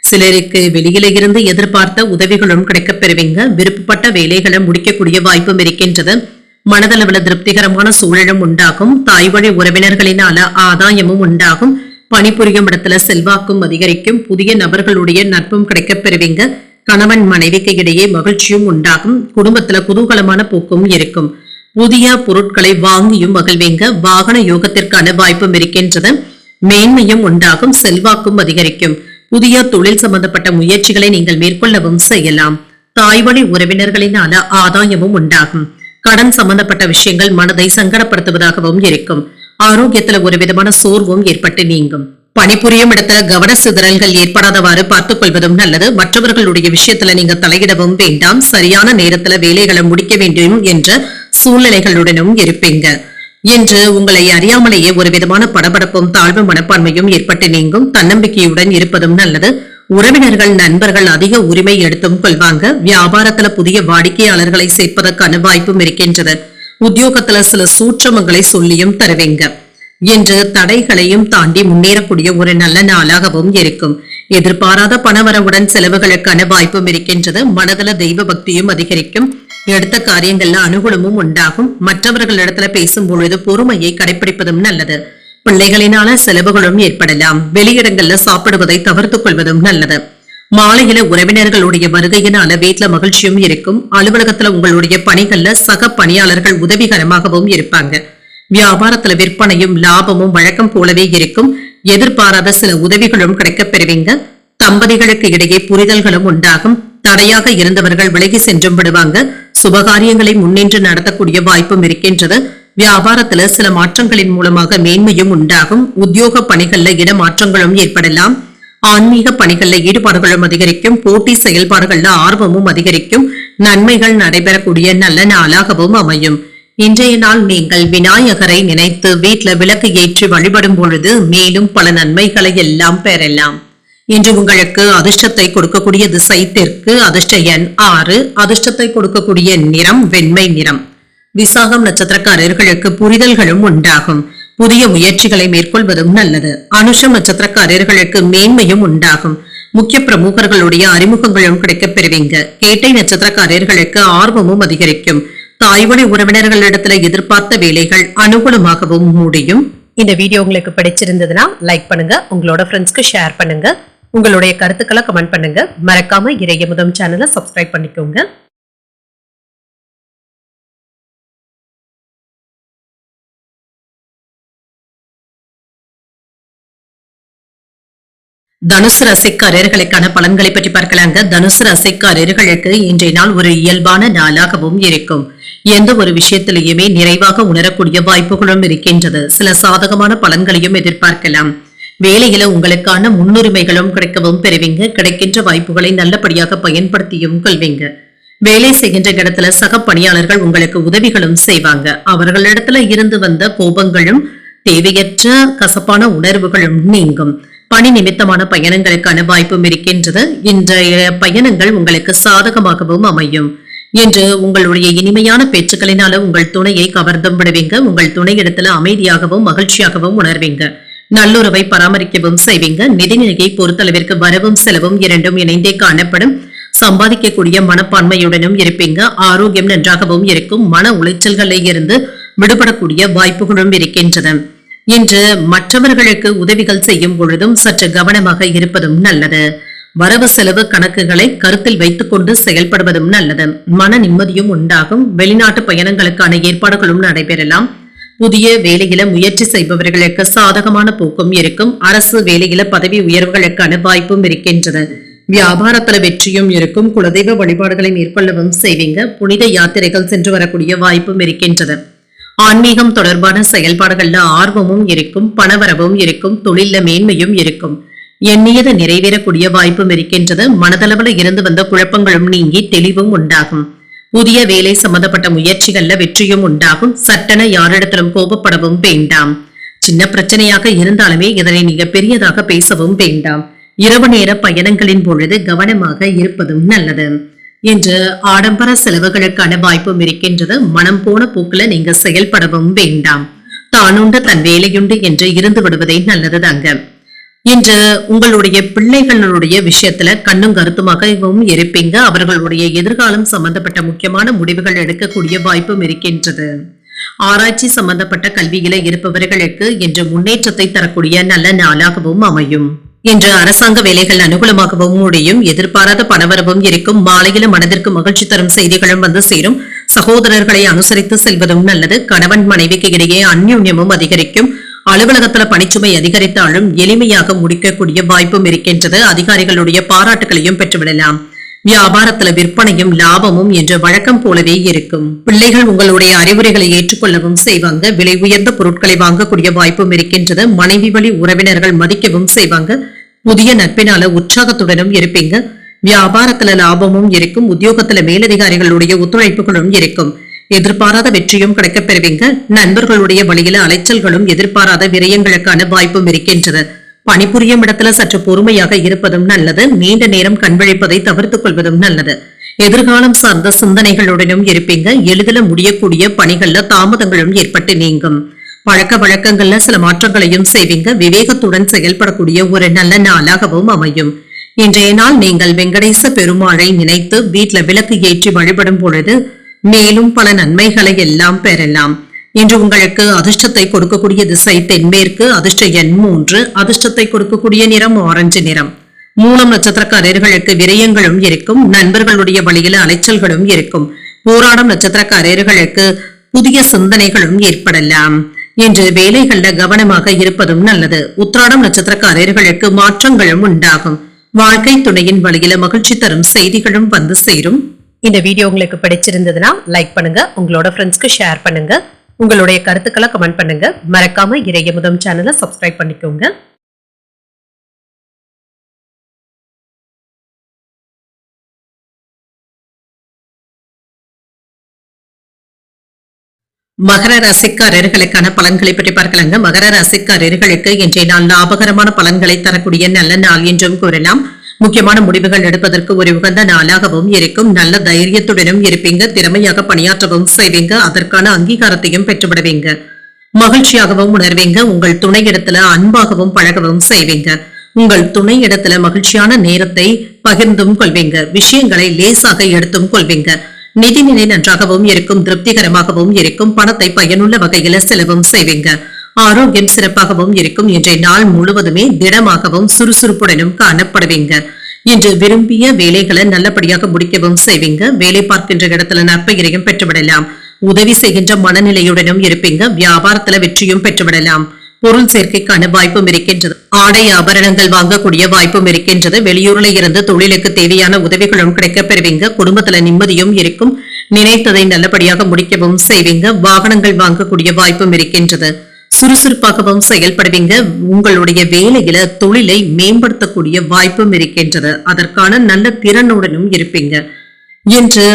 சிலருக்கு வெளியில இருந்து எதிர்பார்த்த உதவிகளும் கிடைக்கப் பெறுவீங்க. விருப்பப்பட்ட வேலைகளை முடிக்கக்கூடிய வாய்ப்பும் இருக்கின்றது. மனதளவுல திருப்திகரமான சூழலும் உண்டாகும். தாய் வழி உறவினர்களினால ஆதாயமும் உண்டாகும். பணிபுரியும் இடத்துல செல்வாக்கும் அதிகரிக்கும். புதிய நபர்களுடைய நட்பும் கிடைக்கப் பெறுவீங்க. கணவன் மனைவிக்கு இடையே மகிழ்ச்சியும் உண்டாகும். குடும்பத்துல குதூகலமான போக்கும் இருக்கும். புதிய பொருட்களை வாங்கியும் மகிழ்வீங்க. வாகன யோகத்திற்கான வாய்ப்பும் இருக்கின்றது. மேன்மையும் உண்டாகும். செல்வாக்கும் அதிகரிக்கும். புதிய தொழில் சம்பந்தப்பட்ட முயற்சிகளை நீங்கள் மேற்கொள்ளவும் செய்யலாம். தாய் வழி உறவினர்களினால ஆதாயமும் உண்டாகும். கடன் சம்பந்தப்பட்ட விஷயங்கள் மனதை சங்கடப்படுத்துவதாகவும் இருக்கும். ஆரோக்கியத்துல ஒரு விதமான சோர்வும் ஏற்பட்டு நீங்கும். பணிபுரியும் இடத்துல கவன சிதறல்கள் ஏற்படாதவாறு பார்த்துக் கொள்வதும் நல்லது. மற்றவர்களுடைய விஷயத்துல நீங்க தலையிடவும் வேண்டாம். சரியான நேரத்துல வேலைகளை முடிக்க வேண்டும் என்ற சூழ்நிலைகளுடனும் இருப்பீங்க. என்று உங்களை அறியாமலேயே ஒரு விதமான படபடப்பும் தாழ்வு மனப்பான்மையும் ஏற்பட்டு நீங்கும். தன்னம்பிக்கையுடன் இருப்பதும் நல்லது. உறவினர்கள் நண்பர்கள் அதிக உரிமை எடுத்தும் கொள்வாங்க. வியாபாரத்துல புதிய வாடிக்கையாளர்களை சேர்ப்பதற்கான வாய்ப்பும் இருக்கின்றது. உத்தியோகத்துல சில சூட்சமங்களை சொல்லியும் தருவீங்க. என்று தடைகளையும் தாண்டி முன்னேறக்கூடிய ஒரு நல்ல நாளாகவும் இருக்கும். எதிர்பாராத பணவரவுடன் செலவுகளுக்கான வாய்ப்பும் இருக்கின்றது. மனதள தெய்வ பக்தியும் அதிகரிக்கும். எடுத்த காரியங்கள்ல அனுகூலமும் உண்டாகும். மற்றவர்களிடத்துல பேசும் பொழுது பொறுமையை கடைபிடிப்பதும் நல்லது. பிள்ளைகளினால செலவுகளும் ஏற்படலாம். வெளியிடங்கள்ல சாப்பிடுவதை தவிர்த்துக் கொள்வதும் நல்லது. மாலையில உறவினர்களுடைய வருகையினால வீட்டுல மகிழ்ச்சியும் இருக்கும். அலுவலகத்துல உங்களுடைய பணிகள்ல சக பணியாளர்கள் உதவிகரமாகவும் இருப்பாங்க. வியாபாரத்துல விற்பனையும் லாபமும் வழக்கம் போலவே இருக்கும். எதிர்பாராத சில உதவிகளும் கிடைக்கப் பெறுவீங்க. தம்பதிகளுக்கு இடையே புரிதல்களும் உண்டாகும். தடையாக இருந்தவர்கள் விலகி சென்றும் விடுவாங்க. சுபகாரியங்களை முன்னின்று நடத்தக்கூடிய வாய்ப்பும் இருக்கின்றது. வியாபாரத்துல சில மாற்றங்களின் மூலமாக மேன்மையும் உண்டாகும். உத்தியோக பணிகள்ல இடமாற்றங்களும் ஏற்படலாம். ஆன்மீக பணிகள்ல ஈடுபாடுகளும் அதிகரிக்கும். போட்டி செயல்பாடுகள்ல ஆர்வமும் அதிகரிக்கும். நன்மைகள் நடைபெறக்கூடிய நல்ல நாளாகவும் அமையும். இன்றைய நாள் நீங்கள் விநாயகரை நினைத்து வீட்டுல விளக்கு ஏற்றி வழிபடும் பொழுது மேலும் பல நன்மைகளை எல்லாம் பெறலாம். இன்று உங்களுக்கு அதிர்ஷ்டத்தை கொடுக்கக்கூடிய திசை தெற்கு. அதிர்ஷ்ட எண் 6. அதிர்ஷ்டத்தை கொடுக்கக்கூடிய நிறம் வெண்மை நிறம். விசாகம் நட்சத்திரக்காரர்களுக்கு புரிதல்களும் உண்டாகும். புதிய முயற்சிகளை மேற்கொள்வதும் நல்லது. அனுஷம் நட்சத்திரக்காரர்களுக்கு மேன்மையும் உண்டாகும். முக்கிய பிரமுகர்களுடைய அறிமுகங்களும் கிடைக்கப் பெறுவீங்க. கேட்டை நட்சத்திரக்காரர்களுக்கு ஆர்வமும் அதிகரிக்கும். தாய்வழி உறவினர்களிடத்துல எதிர்பார்த்த வேலைகள் அனுகூலமாகவும் முடியும். இந்த வீடியோ உங்களுக்கு பிடிச்சிருந்ததுன்னா லைக் பண்ணுங்க. உங்களோட ஃப்ரெண்ட்ஸ்க்கு ஷேர் பண்ணுங்க. உங்களுடைய கருத்துக்களை கமெண்ட் பண்ணுங்க. மறக்காம இறையமுதம் சேனலை சப்ஸ்கிரைப் பண்ணிக்கோங்க. தனுசு ராசிக்காரர்களுக்கான பலன்களை பற்றி பார்க்கலாங்க. தனுசு ராசிக்காரர்களுக்கு இன்றைய நாள் ஒரு இயல்பான நாளாகவும் இருக்கும். எந்த ஒரு விஷயத்திலேயுமே நிறைவாக உணரக்கூடிய வாய்ப்புகளும் இருக்கின்றது. சில சாதகமான பலன்களையும் எதிர்பார்க்கலாம். வேலையில உங்களுக்கான முன்னுரிமைகளும் கிடைக்கவும் பெறுவீங்க. கிடைக்கின்ற வாய்ப்புகளை நல்லபடியாக பயன்படுத்தியும் கொள்வீங்க. வேலை செய்கின்ற இடத்துல சக பணியாளர்கள் உங்களுக்கு உதவிகளும் செய்வாங்க. அவர்களிடத்துல இருந்து வந்த கோபங்களும் தேவையற்ற கசப்பான உணர்வுகளும் நீங்கும். பணி நிமித்தமான பயணங்களுக்கான வாய்ப்பும் இருக்கின்றது. இன்றைய பயணங்கள் உங்களுக்கு சாதகமாகவும் அமையும். என்று உங்களுடைய இனிமையான பேச்சுக்களினால உங்கள் துணையை கவர்ந்தும் விடுவீங்க. உங்கள் துணை இடத்துல அமைதியாகவும் மகிழ்ச்சியாகவும் உணர்வீங்க. நல்லுறவை பராமரிக்கவும் செய்வீங்க. நிதிநிலையை பொறுத்தளவிற்கு வரவும் செலவும் இரண்டும் இணைந்தே காணப்படும். சம்பாதிக்கக்கூடிய மனப்பான்மையுடனும் இருப்பீங்க. ஆரோக்கியம் நன்றாகவும் இருக்கும். மன உளைச்சல்களில் இருந்து விடுபடக்கூடிய வாய்ப்புகளும் இருக்கின்றன. இன்று மற்றவர்களுக்கு உதவிகள் செய்யும் பொழுதும் சற்று கவனமாக இருப்பதும் நல்லது. வரவு செலவு கணக்குகளை கருத்தில் வைத்துக் கொண்டு செயல்படுவதும் நல்லது. மன நிம்மதியும் உண்டாகும். வெளிநாட்டு பயணங்களுக்கான ஏற்பாடுகளும் நடைபெறலாம். புதிய வேலையில முயற்சி செய்பவர்களுக்கு சாதகமான போக்கும் இருக்கும். அரசு வேலையில பதவி உயர்வுகளுக்கான வாய்ப்பும் இருக்கின்றது. வியாபாரத்துல வெற்றியும் இருக்கும். குலதெய்வ வழிபாடுகளை மேற்கொள்ளவும் செய்வீங்க. புனித யாத்திரைகள் சென்று வரக்கூடிய வாய்ப்பும் இருக்கின்றது. ஆன்மீகம் தொடர்பான செயல்பாடுகள்ல ஆர்வமும் இருக்கும். பணவரவும் இருக்கும். தொழில மேன்மையும் இருக்கும். எண்ணியது நிறைவேறக்கூடிய வாய்ப்பும் இருக்கின்றது. மனதளவுல இருந்து வந்த குழப்பங்களும் நீங்கி தெளிவும் உண்டாகும். புதிய வேலை சம்பந்தப்பட்ட முயற்சிகள்ல வெற்றியும் உண்டாகும். சட்டென யாரிடத்திலும் கோபப்படவும் வேண்டாம். சின்ன பிரச்சனையாக இருந்தாலுமே இதனை நீங்க பெரியதாக பேசவும் வேண்டாம். இரவு நேர பயணங்களின் பொழுது கவனமாக இருப்பதும் நல்லது. இன்று ஆடம்பர செலவுகளுக்கான வாய்ப்பும் இருக்கின்றது. மனம் போன போக்குல நீங்க செயல்படவும் வேண்டாம். தானுண்டு தன் வேலையுண்டு என்று இருந்து விடுவதே நல்லதுதாங்க. இன்று உங்களுடைய பிள்ளைகளுடைய விஷயத்துல கண்ணும் கருத்துமாகவும் இருப்பீங்க. அவர்களுடைய எதிர்காலம் சம்பந்தப்பட்ட முக்கியமான முடிவுகள் எடுக்கக்கூடிய வாய்ப்பும் இருக்கின்றது. ஆராய்ச்சி சம்பந்தப்பட்ட கல்வியில இருப்பவர்களுக்கு இன்று முன்னேற்றத்தை தரக்கூடிய நல்ல நாளாகவும் அமையும். இன்று அரசாங்க வேலைகள் அனுகூலமாகவும் முடியும். எதிர்பாராத பணவரவும் இருக்கும். மாலையில மனதிற்கு மகிழ்ச்சி தரும் செய்திகளும் வந்து சேரும். சகோதரர்களை அனுசரித்து செல்வதும் நல்லது. கணவன் மனைவிக்கு இடையே அந்யோன்யமும் அதிகரிக்கும். அலுவலகத்துல பணிச்சுமை அதிகரித்தாலும் எளிமையாக முடிக்கக்கூடிய வாய்ப்பும் இருக்கின்றது. அதிகாரிகளுடைய பாராட்டுகளையும் பெற்றுவிடலாம். வியாபாரத்துல விற்பனையும் லாபமும் என்று வழக்கம் போலவே இருக்கும். பிள்ளைகள் உங்களுடைய அறிவுரைகளை ஏற்றுக்கொள்ளவும் செய்வாங்க. விலை உயர்ந்த பொருட்களை வாங்கக்கூடிய வாய்ப்பும் இருக்கின்றது. மனைவி வழி உறவினர்கள் மதிக்கவும் செய்வாங்க. புதிய நட்பினால உற்சாகத்துடனும் இருப்பீங்க. வியாபாரத்துல லாபமும் இருக்கும். உத்தியோகத்துல மேலதிகாரிகளுடைய ஒத்துழைப்புகளும் இருக்கும். எதிர்பாராத வெற்றியும் கிடைக்கப் பெறுவீங்க. நண்பர்களுடைய வழியில அலைச்சல்களும் எதிர்பாராத விரயங்களுக்கான வாய்ப்பும் இருக்கின்றது. பணிபுரியும் இடத்துல சற்று பொறுமையாக இருப்பதும் நல்லது. நீண்ட நேரம் கண்விழிப்பதை தவிர்த்துக் கொள்வதும் நல்லது. எதிர்காலம் சார்ந்த சிந்தனைகளுடனும் இருப்பீங்க. எளிதில் முடியக்கூடிய பணிகள்ல தாமதங்களும் ஏற்பட்டு நீங்கும். பழக்க வழக்கங்கள்ல சில மாற்றங்களையும் செய்வீங்க. விவேகத்துடன் செயல்படக்கூடிய ஒரு நல்ல நாளாகவும் அமையும். இன்றைய நாள் நீங்கள் வெங்கடேச பெருமாளை நினைத்து வீட்டுல விளக்கு ஏற்றி வழிபடும் பொழுது மேலும் பல நன்மைகளை எல்லாம் பெறலாம். இன்று உங்களுக்கு அதிர்ஷ்டத்தை கொடுக்கக்கூடிய திசை தென்மேற்கு. அதிர்ஷ்ட எண் 3. அதிர்ஷ்டத்தை கொடுக்கக்கூடிய நிறம் ஆரஞ்சு நிறம். மூலம் நட்சத்திரக்காரர்களுக்கு விரயங்களும் இருக்கும். நண்பர்களுடைய வழியில அலைச்சல்களும் இருக்கும். போராடும் நட்சத்திரக்காரர்களுக்கு புதிய சிந்தனைகளும் ஏற்படலாம். இன்று வேலைகள்ல கவனமாக இருப்பதும் நல்லது. உத்திராடம் நட்சத்திரக்காரர்களுக்கு மாற்றங்களும் உண்டாகும். வாழ்க்கை துணையின் வழியில மகிழ்ச்சி தரும் செய்திகளும் வந்து சேரும். இந்த வீடியோ உங்களுக்கு பிடிச்சிருந்ததுன்னா லைக் பண்ணுங்க. உங்களோட ஃப்ரெண்ட்ஸ்க்கு ஷேர் பண்ணுங்க. உங்களுடைய கருத்துக்களை கமெண்ட் பண்ணுங்க. மறக்காம இறையமுதம் சேனலை சப்ஸ்கிரைப் பண்ணிக்கோங்க. மகர ராசிக்காரர்களுக்கான பலன்களை பற்றி பார்க்கலாங்க. மகர ராசிக்காரர்களுக்கு இன்றைய நாள் லாபகரமான பலன்களை தரக்கூடிய நல்ல நாள் என்றும் கூறலாம். முக்கியமான முடிவுகள் எடுப்பதற்கு ஒரு உகந்த நாளாகவும் இருக்கும். நல்ல தைரியத்துடனும் இருப்பீங்க. திறமையாக பணியாற்றவும் செய்வீங்க. அதற்கான அங்கீகாரத்தையும் பெற்றுவிடுவீங்க. மகிழ்ச்சியாகவும் உணர்வீங்க. உங்கள் துணை இடத்துல அன்பாகவும் பழகவும் செய்வீங்க. உங்கள் துணை இடத்துல மகிழ்ச்சியான நேரத்தை பகிர்ந்தும் கொள்வீங்க. விஷயங்களை லேசாக எடுத்தும் கொள்வீங்க. நிதிநிலை நன்றாகவும் இருக்கும். திருப்திகரமாகவும் இருக்கும். பணத்தை பயனுள்ள வகையில செலவும் செய்வீங்க. ஆரோக்கியம் சிறப்பாகவும் இருக்கும். இன்றைய நாள் முழுவதுமே திடமாகவும் சுறுசுறுப்புடனும் காணப்படுவீங்க. இன்று விரும்பிய வேலைகளை நல்லபடியாக முடிக்கவும் செய்வீங்க. வேலை பார்க்கின்ற இடத்துல நற்பெயரையும் பெற்றுவிடலாம். உதவி செய்கின்ற மனநிலையுடனும் இருப்பீங்க. வியாபாரத்துல வெற்றியும் பெற்றுவிடலாம். பொருள் சேர்க்கைக்கான வாய்ப்பும் இருக்கின்றது. ஆடை ஆபரணங்கள் வாங்கக்கூடிய வாய்ப்பும் இருக்கின்றது. வெளியூர்ல இருந்து தொழிலுக்கு தேவையான உதவிகளும் கிடைக்கப் பெறுவீங்க. குடும்பத்துல நிம்மதியும் இருக்கும். நினைத்ததை நல்லபடியாக முடிக்கவும் செய்வீங்க. வாகனங்கள் வாங்கக்கூடிய வாய்ப்பும் இருக்கின்றது. சுறுசுறுப்பாகவும் செயல்படுவீங்க. உங்களுடைய வேலையில தொழிலை மேம்படுத்தக்கூடிய வாய்ப்பும் இருக்கின்றது. அதற்கான நல்ல திறனுடனும் இருப்பீங்க. இன்று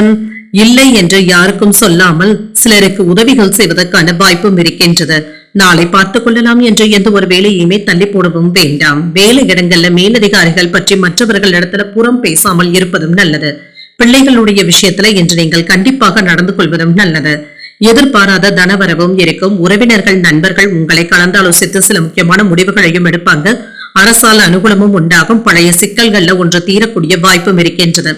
இல்லை என்று யாருக்கும் சொல்லாமல் சிலருக்கு உதவிகள் செய்வதற்கான வாய்ப்பும் இருக்கின்றது. நாளை பார்த்துக் கொள்ளலாம் என்று எந்த ஒரு வேலையுமே தள்ளி போடவும் வேண்டாம். வேலை இடங்கள்ல மேலதிகாரிகள் பற்றி மற்றவர்கள் இடத்துல புறம் பேசாமல் இருப்பதும் நல்லது. பிள்ளைகளுடைய விஷயத்துல இன்று நீங்கள் கண்டிப்பாக நடந்து கொள்வதும் நல்லது. எதிர்பாராத தனவரவும் இருக்கும். உறவினர்கள் நண்பர்கள் உங்களை கலந்தாலோசித்து சில முக்கியமான முடிவுகளையும் எடுப்பாங்க. அரசால் அனுகூலமும் உண்டாகும். பழைய சிக்கல்கள்ல ஒன்று தீரக்கூடிய வாய்ப்பும் இருக்கின்றது.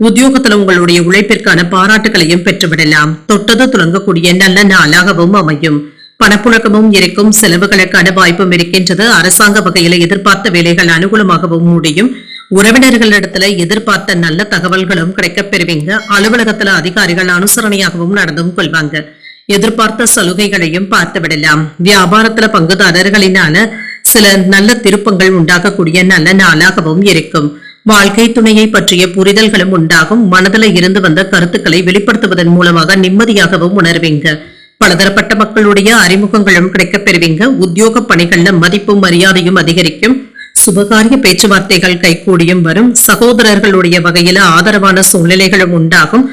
உத்தியோகத்துல உங்களுடைய உழைப்பிற்கான பாராட்டுகளையும் பெற்றுவிடலாம். தொட்டது துலங்கக்கூடிய நல்ல நாளாகவும் அமையும். பணப்புழக்கமும் இருக்கும். செலவுகளுக்கான வாய்ப்பும் இருக்கின்றது. அரசாங்க வகையில எதிர்பார்த்த வேலைகள் அனுகூலமாகவும் முடியும். உறவினர்களிடத்துல எதிர்பார்த்த நல்ல தகவல்களும் கிடைக்கப் பெறுவீங்க. அலுவலகத்துல அதிகாரிகள் அனுசரணையாகவும் நடந்தும் கொள்வாங்க. எதிர்பார்த்த சலுகைகளையும் பார்த்து விடலாம். வியாபாரத்துல பங்குதாரர்களினால சில நல்ல திருப்பங்கள் உண்டாகக்கூடிய நல்ல நாளாகவும் இருக்கும். வாழ்க்கை துணையை பற்றிய புரிதல்களும் உண்டாகும். மனதில் இருந்து வந்த கருத்துக்களை வெளிப்படுத்துவதன் மூலமாக நிம்மதியாகவும் உணர்வீங்க. பலதரப்பட்ட மக்களுடைய அறிமுகங்களும் கிடைக்கப் பெறுவீங்க. உத்தியோக பணிகள்ல மதிப்பும் மரியாதையும் அதிகரிக்கும். சுபகாரிய பேச்சுவார்த்தைகள் கைகூடியும் வரும். சகோதரர்களுடைய வகையில ஆதரவான சூழ்நிலைகளும் உண்டாகும்.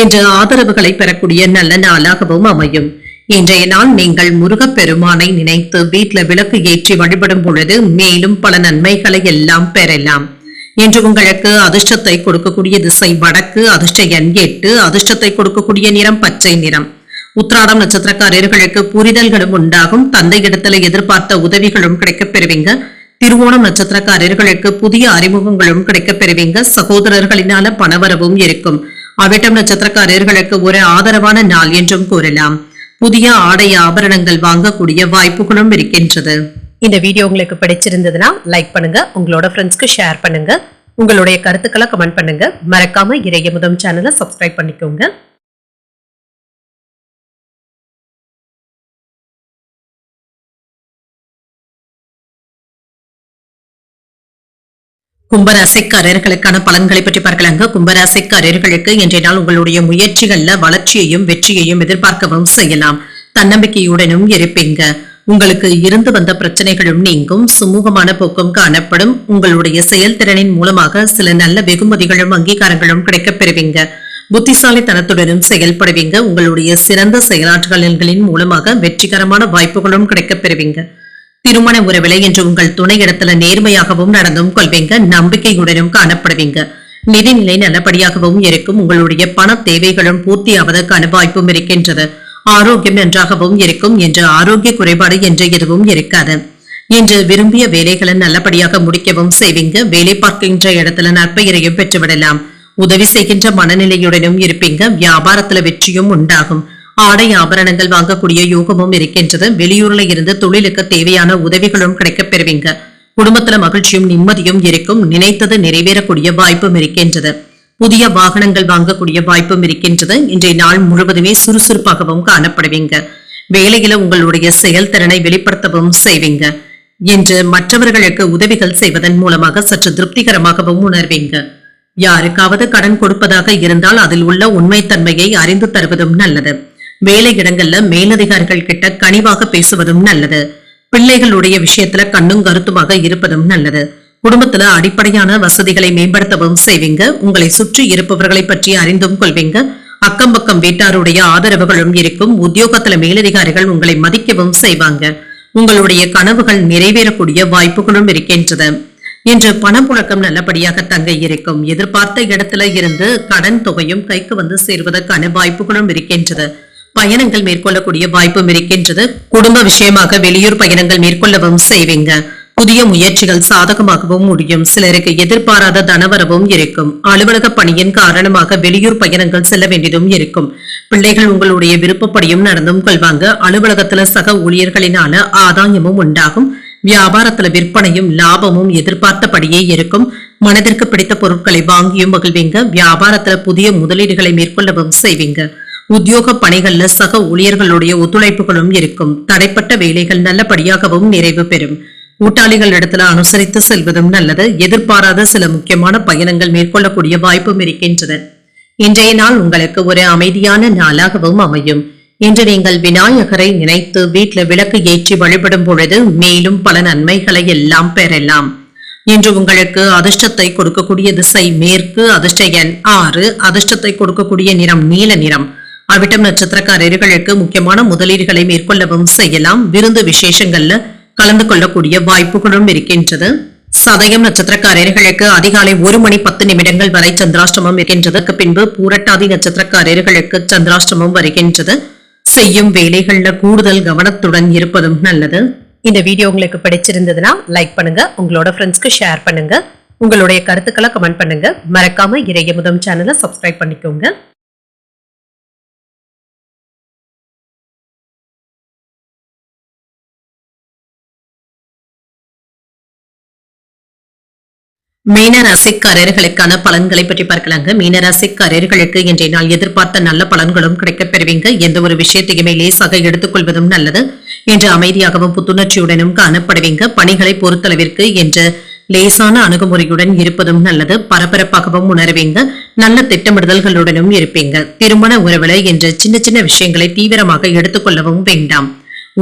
இன்று ஆதரவுகளை பெறக்கூடிய நல்ல நாளாகவும் அமையும். இன்றைய நாள் நீங்கள் முருகப்பெருமானை நினைத்து வீட்டுல விளக்கு ஏற்றி வழிபடும் பொழுது மேலும் பல நன்மைகளை எல்லாம் பெறலாம். இன்று உங்களுக்கு அதிர்ஷ்டத்தை கொடுக்கக்கூடிய திசை வடக்கு, அதிர்ஷ்ட எண் 8, அதிர்ஷ்டத்தை கொடுக்கக்கூடிய நிறம் பச்சை நிறம். உத்திராடம் நட்சத்திரக்காரர்களுக்கு புரிதல்களும் உண்டாகும். தந்தை இடத்துல எதிர்பார்த்த உதவிகளும் கிடைக்கப் பெறுவீங்க. திருவோணம் நட்சத்திரக்காரர்களுக்கு புதிய அறிமுகங்களும் கிடைக்கப் பெறுவீங்க. சகோதரர்களினால பணவரவும் இருக்கும். அவிட்டம் நட்சத்திரக்காரர்களுக்கு ஒரு ஆதரவான நாள் என்றும் கூறலாம். புதிய ஆடை ஆபரணங்கள் வாங்கக்கூடிய வாய்ப்புகளும் இருக்கின்றது. இந்த வீடியோ உங்களுக்கு பிடிச்சிருந்ததுன்னா லைக் பண்ணுங்க, உங்களோட ஃப்ரெண்ட்ஸ்க்கு ஷேர் பண்ணுங்க, உங்களுடைய கருத்துக்களை கமெண்ட் பண்ணுங்க. மறக்காம இறையமுதம் சேனலை சப்ஸ்கிரைப் பண்ணிக்கோங்க. கும்பராசிக்காரர்களுக்கான பலன்களை பற்றி பார்க்கலாங்க. கும்பராசிக்காரர்களுக்கு இன்றைய நாள் உங்களுடைய முயற்சிகள்ல வளர்ச்சியையும் வெற்றியையும் எதிர்பார்க்கவும் செய்யலாம். தன்னம்பிக்கையுடனும் இருப்பீங்க. உங்களுக்கு இருந்து வந்த பிரச்சனைகளும் நீங்கும். சுமூகமான போக்கும் காணப்படும். உங்களுடைய செயல்திறனின் மூலமாக சில நல்ல வெகுமதிகளும் அங்கீகாரங்களும் கிடைக்கப் பெறுவீங்க. புத்திசாலித்தனத்துடனும் செயல்படுவீங்க. உங்களுடைய சிறந்த செயலாற்றுகளின் மூலமாக வெற்றிகரமான வாய்ப்புகளும் கிடைக்கப் பெறுவீங்க. திருமண உறவிலை என்று உங்கள் துணை இடத்துல நேர்மையாகவும் நடந்தும் கொள்வீங்க. நம்பிக்கையுடனும் காணப்படுவீங்க. நிதிநிலை நல்லபடியாகவும் இருக்கும். உங்களுடைய பண தேவைகளும் பூர்த்தியாவதற்கான வாய்ப்பும் இருக்கின்றது. ஆரோக்கியம் நன்றாகவும் இருக்கும். என்று ஆரோக்கிய குறைபாடு என்று எதுவும் இருக்காது. இன்று விரும்பிய வேலைகளை நல்லபடியாக முடிக்கவும் செய்வீங்க. வேலை பார்க்கின்ற இடத்துல நற்பெயரையும் பெற்றுவிடலாம். உதவி செய்கின்ற மனநிலையுடனும் இருப்பீங்க. வியாபாரத்துல வெற்றியும் உண்டாகும். ஆடை ஆபரணங்கள் வாங்கக்கூடிய யோகமும் இருக்கின்றது. வெளியூர்ல இருந்து தொழிலுக்கு தேவையான உதவிகளும் கிடைக்கப் பெறுவீங்க. குடும்பத்துல மகிழ்ச்சியும் நிம்மதியும் இருக்கும். நினைத்தது நிறைவேறக்கூடிய வாய்ப்பும் இருக்கின்றது. புதிய வாகனங்கள் வாங்கக்கூடிய வாய்ப்பும் இருக்கின்றது. இன்றைய நாள் முழுவதுமே சுறுசுறுப்பாகவும் காணப்படுவீங்க. வேலையில உங்களுடைய செயல்திறனை வெளிப்படுத்தவும் செய்வீங்க. இன்று மற்றவர்களுக்கு உதவிகள் செய்வதன் மூலமாக சற்று திருப்திகரமாகவும் உணர்வீங்க. யாருக்காவது கடன் கொடுப்பதாக இருந்தால் அதில் உள்ள உண்மைத்தன்மையை அறிந்து தருவதும் நல்லது. வேலை இடங்கள்ல மேலதிகாரிகள் கிட்ட கனிவாக பேசுவதும் நல்லது. பிள்ளைகளுடைய விஷயத்துல கண்ணும் கருத்துமாக இருப்பதும் நல்லது. குடும்பத்துல அடிப்படையான வசதிகளை மேம்படுத்தவும் செய்வீங்க. உங்களை சுற்றி இருப்பவர்களை பற்றி அறிந்தும் கொள்வீங்க. அக்கம் பக்கம் வீட்டாருடைய ஆதரவுகளும் இருக்கும். உத்தியோகத்துல மேலதிகாரிகள் உங்களை மதிக்கவும் செய்வாங்க. உங்களுடைய கனவுகள் நிறைவேறக்கூடிய வாய்ப்புகளும் இருக்கின்றது. இன்று பணப்புழக்கம் நல்லபடியாக தங்க இருக்கும். எதிர்பார்த்த இடத்துல இருந்து கடன் தொகையும் கைக்கு வந்து சேர்வதற்கான வாய்ப்புகளும் இருக்கின்றது. பயணங்கள் மேற்கொள்ளக்கூடிய வாய்ப்பும் இருக்கின்றது. குடும்ப விஷயமாக வெளியூர் பயணங்கள் மேற்கொள்ளவும் செய்வீங்க. புதிய முயற்சிகள் சாதகமாகவும் முடியும். சிலருக்கு எதிர்பாராத தனவரவும் இருக்கும். அலுவலக பணியின் காரணமாக வெளியூர் பயணங்கள் செல்ல வேண்டியதும் இருக்கும். பிள்ளைகள் உங்களுடைய விருப்பப்படியும் நடந்தும் கொள்வாங்க. அலுவலகத்துல சக ஊழியர்களினால ஆதாயமும் உண்டாகும். வியாபாரத்துல விற்பனையும் லாபமும் எதிர்பார்த்தபடியே இருக்கும். மனதிற்கு பிடித்த பொருட்களை வாங்கியும் மகிழ்வீங்க. வியாபாரத்துல புதிய முதலீடுகளை மேற்கொள்ளவும் செய்வீங்க. உத்தியோக பணிகள்ல சக ஊழியர்களுடைய ஒத்துழைப்புகளும் இருக்கும். தடைப்பட்ட வேலைகள் நல்லபடியாகவும் நிறைவு பெறும். கூட்டாளிகள் இடத்துல அனுசரித்து செல்வதும் நல்லது. எதிர்பாராத சில முக்கியமான பயணங்கள் மேற்கொள்ளக்கூடிய வாய்ப்பும் இருக்கின்றது. இன்றைய நாள் உங்களுக்கு ஒரு அமைதியான நாளாகவும் அமையும். இன்று நீங்கள் விநாயகரை நினைத்து வீட்டுல விளக்கு ஏற்றி வழிபடும் பொழுது மேலும் பல நன்மைகளை எல்லாம் பெறலாம். இன்று உங்களுக்கு அதிர்ஷ்டத்தை கொடுக்கக்கூடிய திசை மேற்கு, அதிர்ஷ்ட எண் 6, அதிர்ஷ்டத்தை கொடுக்கக்கூடிய நிறம் நீல நிறம். அவிட்டம் நட்சத்திரக்காரர்களுக்கு முக்கியமான முதலீடுகளை மேற்கொள்ளவும் செய்யலாம். விருந்து விசேஷங்கள்ல கலந்து கொள்ளக்கூடிய வாய்ப்புகளும் இருக்கின்றது. சதயம் நட்சத்திரக்காரர்களுக்கு அதிகாலை 1 மணி 10 நிமிடங்கள் வரை சந்திராஷ்டமம் இருக்கின்றது. பின்பு பூரட்டாதி நட்சத்திரக்காரர்களுக்கு சந்திராஷ்டமம் வருகின்றது. செய்யும் வேலைகள்ல கூடுதல் கவனத்துடன் இருப்பதும் நல்லது. இந்த வீடியோ உங்களுக்கு பிடிச்சிருந்ததுன்னா லைக் பண்ணுங்க, உங்களோட ஃப்ரெண்ட்ஸ்க்கு ஷேர் பண்ணுங்க, உங்களுடைய கருத்துக்களை கமெண்ட் பண்ணுங்க. மறக்காம இறையமுதம் சேனலை சப்ஸ்கிரைப் பண்ணிக்கோங்க. மீனராசிக்காரர்களுக்கான பலன்களை பற்றி பார்க்கலாங்க. மீனராசிக்காரர்களுக்கு இன்றைய நாள் எதிர்பார்த்த நல்ல பலன்களும் கிடைக்கப் பெறுவீங்க. எந்த ஒரு விஷயத்தையுமே லேசாக எடுத்துக்கொள்வதும் நல்லது. இன்று அமைதியாகவும் புத்துணர்ச்சியுடனும் காணப்படுவீங்க. பணிகளை பொறுத்தளவிற்கு என்ற லேசான அணுகுமுறையுடன் இருப்பதும் நல்லது. பரபரப்பாகவும் உணர்வீங்க. நல்ல திட்டமிடுதல்களுடனும் இருப்பீங்க. திருமண உறவுல என்ற சின்ன சின்ன விஷயங்களை தீவிரமாக எடுத்துக்கொள்ளவும் வேண்டாம்.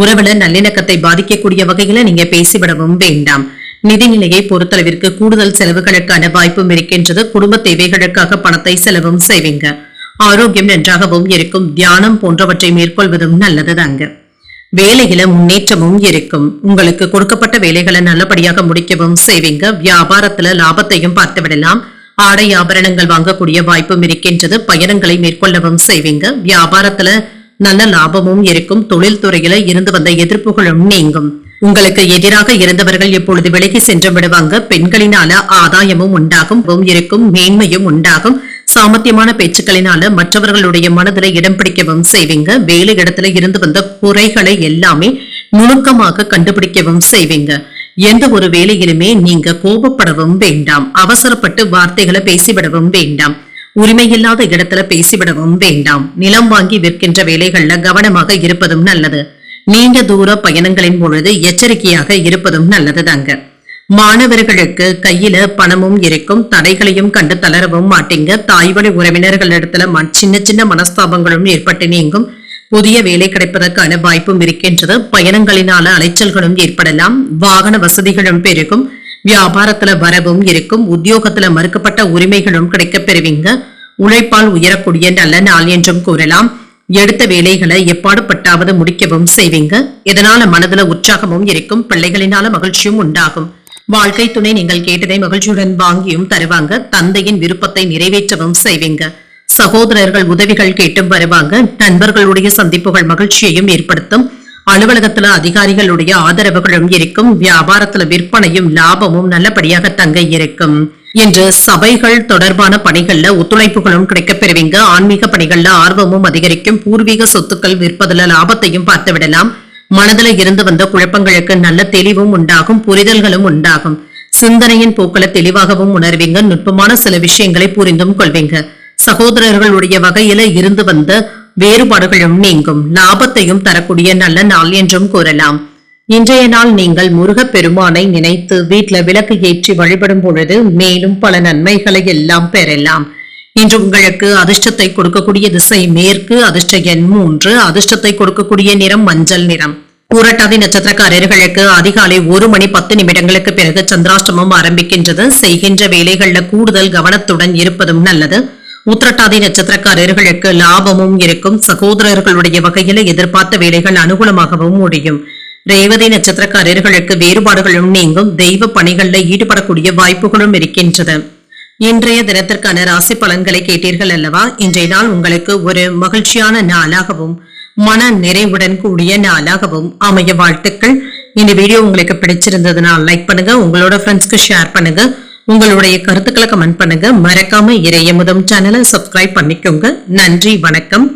உறவுல நல்லிணக்கத்தை பாதிக்கக்கூடிய வகையில நீங்க பேசிவிடவும் வேண்டாம். நிதிநிலையை பொறுத்தளவிற்கு கூடுதல் செலவுகளுக்கான வாய்ப்பும் இருக்கின்றது. குடும்ப தேவைகளுக்காக பணத்தை செலவும் செய்வீங்க. ஆரோக்கியம் நன்றாகவும் இருக்கும். தியானம் போன்றவற்றை மேற்கொள்வதும் நல்லதுதாங்க. வேலையில முன்னேற்றமும் இருக்கும். உங்களுக்கு கொடுக்கப்பட்ட வேலைகளை நல்லபடியாக முடிக்கவும் செய்வீங்க. வியாபாரத்துல லாபத்தையும் பார்த்து விடலாம். ஆடை ஆபரணங்கள் வாங்கக்கூடிய வாய்ப்பும் இருக்கின்றது. பயணங்களை மேற்கொள்ளவும் செய்வீங்க. வியாபாரத்துல நல்ல லாபமும் இருக்கும். தொழில்துறையில இருந்து வந்த எதிர்ப்புகளும் நீங்கும். உங்களுக்கு எதிராக இருந்தவர்கள் இப்பொழுது விலகி சென்று விடுவாங்க. பெண்களினால ஆதாயமும் உண்டாகும். இருக்கும் மேன்மையும் உண்டாகும். சாமர்த்தியமான பேச்சுக்களினால மற்றவர்களுடைய மனதில இடம் பிடிக்கவும் செய்வீங்க. வேலை இடத்துல இருந்து வந்த குறைகளை எல்லாமே நுணுக்கமாக கண்டுபிடிக்கவும் செய்வீங்க. எந்த ஒரு வேலையிலுமே நீங்க கோபப்படவும் வேண்டாம். அவசரப்பட்டு வார்த்தைகளை பேசிவிடவும் வேண்டாம். உரிமையில்லாத இடத்துல பேசிவிடவும் வேண்டாம். நிலம் வாங்கி விற்கின்ற வேலைகள்ல கவனமாக இருப்பதும் நல்லது. நீண்ட தூர பயணங்களின் பொழுது எச்சரிக்கையாக இருப்பதும் நல்லதுதாங்க. மாணவர்களுக்கு கையில பணமும் இருக்கும். தடைகளையும் கண்டு தளரவும் மாட்டீங்க. தாய்வழி உறவினர்களிடத்துல சின்ன சின்ன மனஸ்தாபங்களும் ஏற்பட்டு நீங்கும். புதிய வேலை கிடைப்பதற்கான வாய்ப்பும் இருக்கின்றது. பயணங்களினால அலைச்சல்களும் ஏற்படலாம். வாகன வசதிகளும் பெருகும். வியாபாரத்துல வரவும் இருக்கும். உத்தியோகத்துல மறுக்கப்பட்ட உரிமைகளும் கிடைக்கப் பெறுவீங்க. உழைப்பால் உயரக்கூடிய நல்ல நாள் என்றும் கூறலாம். எடுத்த வேலைகளை எப்பாடுபட்டாவது முடிக்கவும் செய்வீங்க. இதனால மனதுல உற்சாகமும் இருக்கும். பிள்ளைகளினால மகிழ்ச்சியும் உண்டாகும். வாழ்க்கை துணை நீங்கள் கேட்டதை மகிழ்ச்சியுடன் வாங்கியும் தருவாங்க. தந்தையின் விருப்பத்தை நிறைவேற்றவும் செய்வீங்க. சகோதரர்கள் உதவிகள் கேட்டும் வருவாங்க. நண்பர்களுடைய சந்திப்புகள் மகிழ்ச்சியையும் ஏற்படுத்தும். அலுவலகத்துல அதிகாரிகளுடைய ஆதரவுகளும் இருக்கும். வியாபாரத்துல விற்பனையும் லாபமும் நல்லபடியாக தங்க இருக்கும். இன்று சபைகள் தொடர்பான பணிகள்ல ஒத்துழைப்புகளும் கிடைக்கப் பெறுவீங்க. ஆன்மீக பணிகள்ல ஆர்வமும் அதிகரிக்கும். பூர்வீக சொத்துக்கள் விற்பதுல லாபத்தையும் பார்த்து விடலாம். மனதில இருந்து வந்த குழப்பங்களுக்கு நல்ல தெளிவும் உண்டாகும். புரிதல்களும் உண்டாகும். சிந்தனையின் போக்களை தெளிவாகவும் உணர்வீங்க. நுட்பமான சில விஷயங்களை புரிந்தும் கொள்வீங்க. சகோதரர்களுடைய வகையில இருந்து வந்த வேறுபாடுகளும் நீங்கும். லாபத்தையும் தரக்கூடிய நல்ல நாள் என்றும் கூறலாம். இன்றைய நாள் நீங்கள் முருகப் பெருமானை நினைத்து வீட்டுல விளக்கு ஏற்றி வழிபடும் பொழுது மேலும் பல நன்மைகளை எல்லாம் பெறலாம். இன்று உங்களுக்கு அதிர்ஷ்டத்தை கொடுக்கக்கூடிய திசை மேற்கு. அதிர்ஷ்ட எண் 3. அதிர்ஷ்டத்தை கொடுக்கக்கூடிய நிறம் மஞ்சள் நிறம். பூரட்டாதி நட்சத்திரக்காரர்களுக்கு அதிகாலை 1:10 பிறகு சந்திராஷ்டமம் ஆரம்பிக்கின்றது. செய்கின்ற வேலைகள்ல கூடுதல் கவனத்துடன் இருப்பதும் நல்லது. உத்திரட்டாதி நட்சத்திரக்காரர்களுக்கு லாபமும் இருக்கும். சகோதரர்களுடைய வகையில எதிர்பார்த்த வேலைகள் அனுகூலமாகவும் முடியும். ரேவதி நட்சத்திரக்காரர்களுக்கு வேறுபாடுகளும் நீங்கும். தெய்வ பணிகள்ல ஈடுபடக்கூடிய வாய்ப்புகளும் இருக்கின்றது. இன்றைய தினத்திற்கான ராசி பலன்களை கேட்டீர்கள் அல்லவா? இன்றைய நாள் உங்களுக்கு ஒரு மகிழ்ச்சியான நாளாகவும் மன நிறைவுடன் கூடிய நாளாகவும் அமைய வாழ்த்துக்கள். இந்த வீடியோ உங்களுக்கு பிடிச்சிருந்ததுன்னா லைக் பண்ணுங்க. உங்களோட ஃப்ரெண்ட்ஸ்க்கு ஷேர் பண்ணுங்க. உங்களுடைய கருத்துக்களை கமெண்ட் பண்ணுங்க. மறக்காம இறையமுதம் சேனலை சப்ஸ்கிரைப் பண்ணிக்கோங்க. நன்றி, வணக்கம்.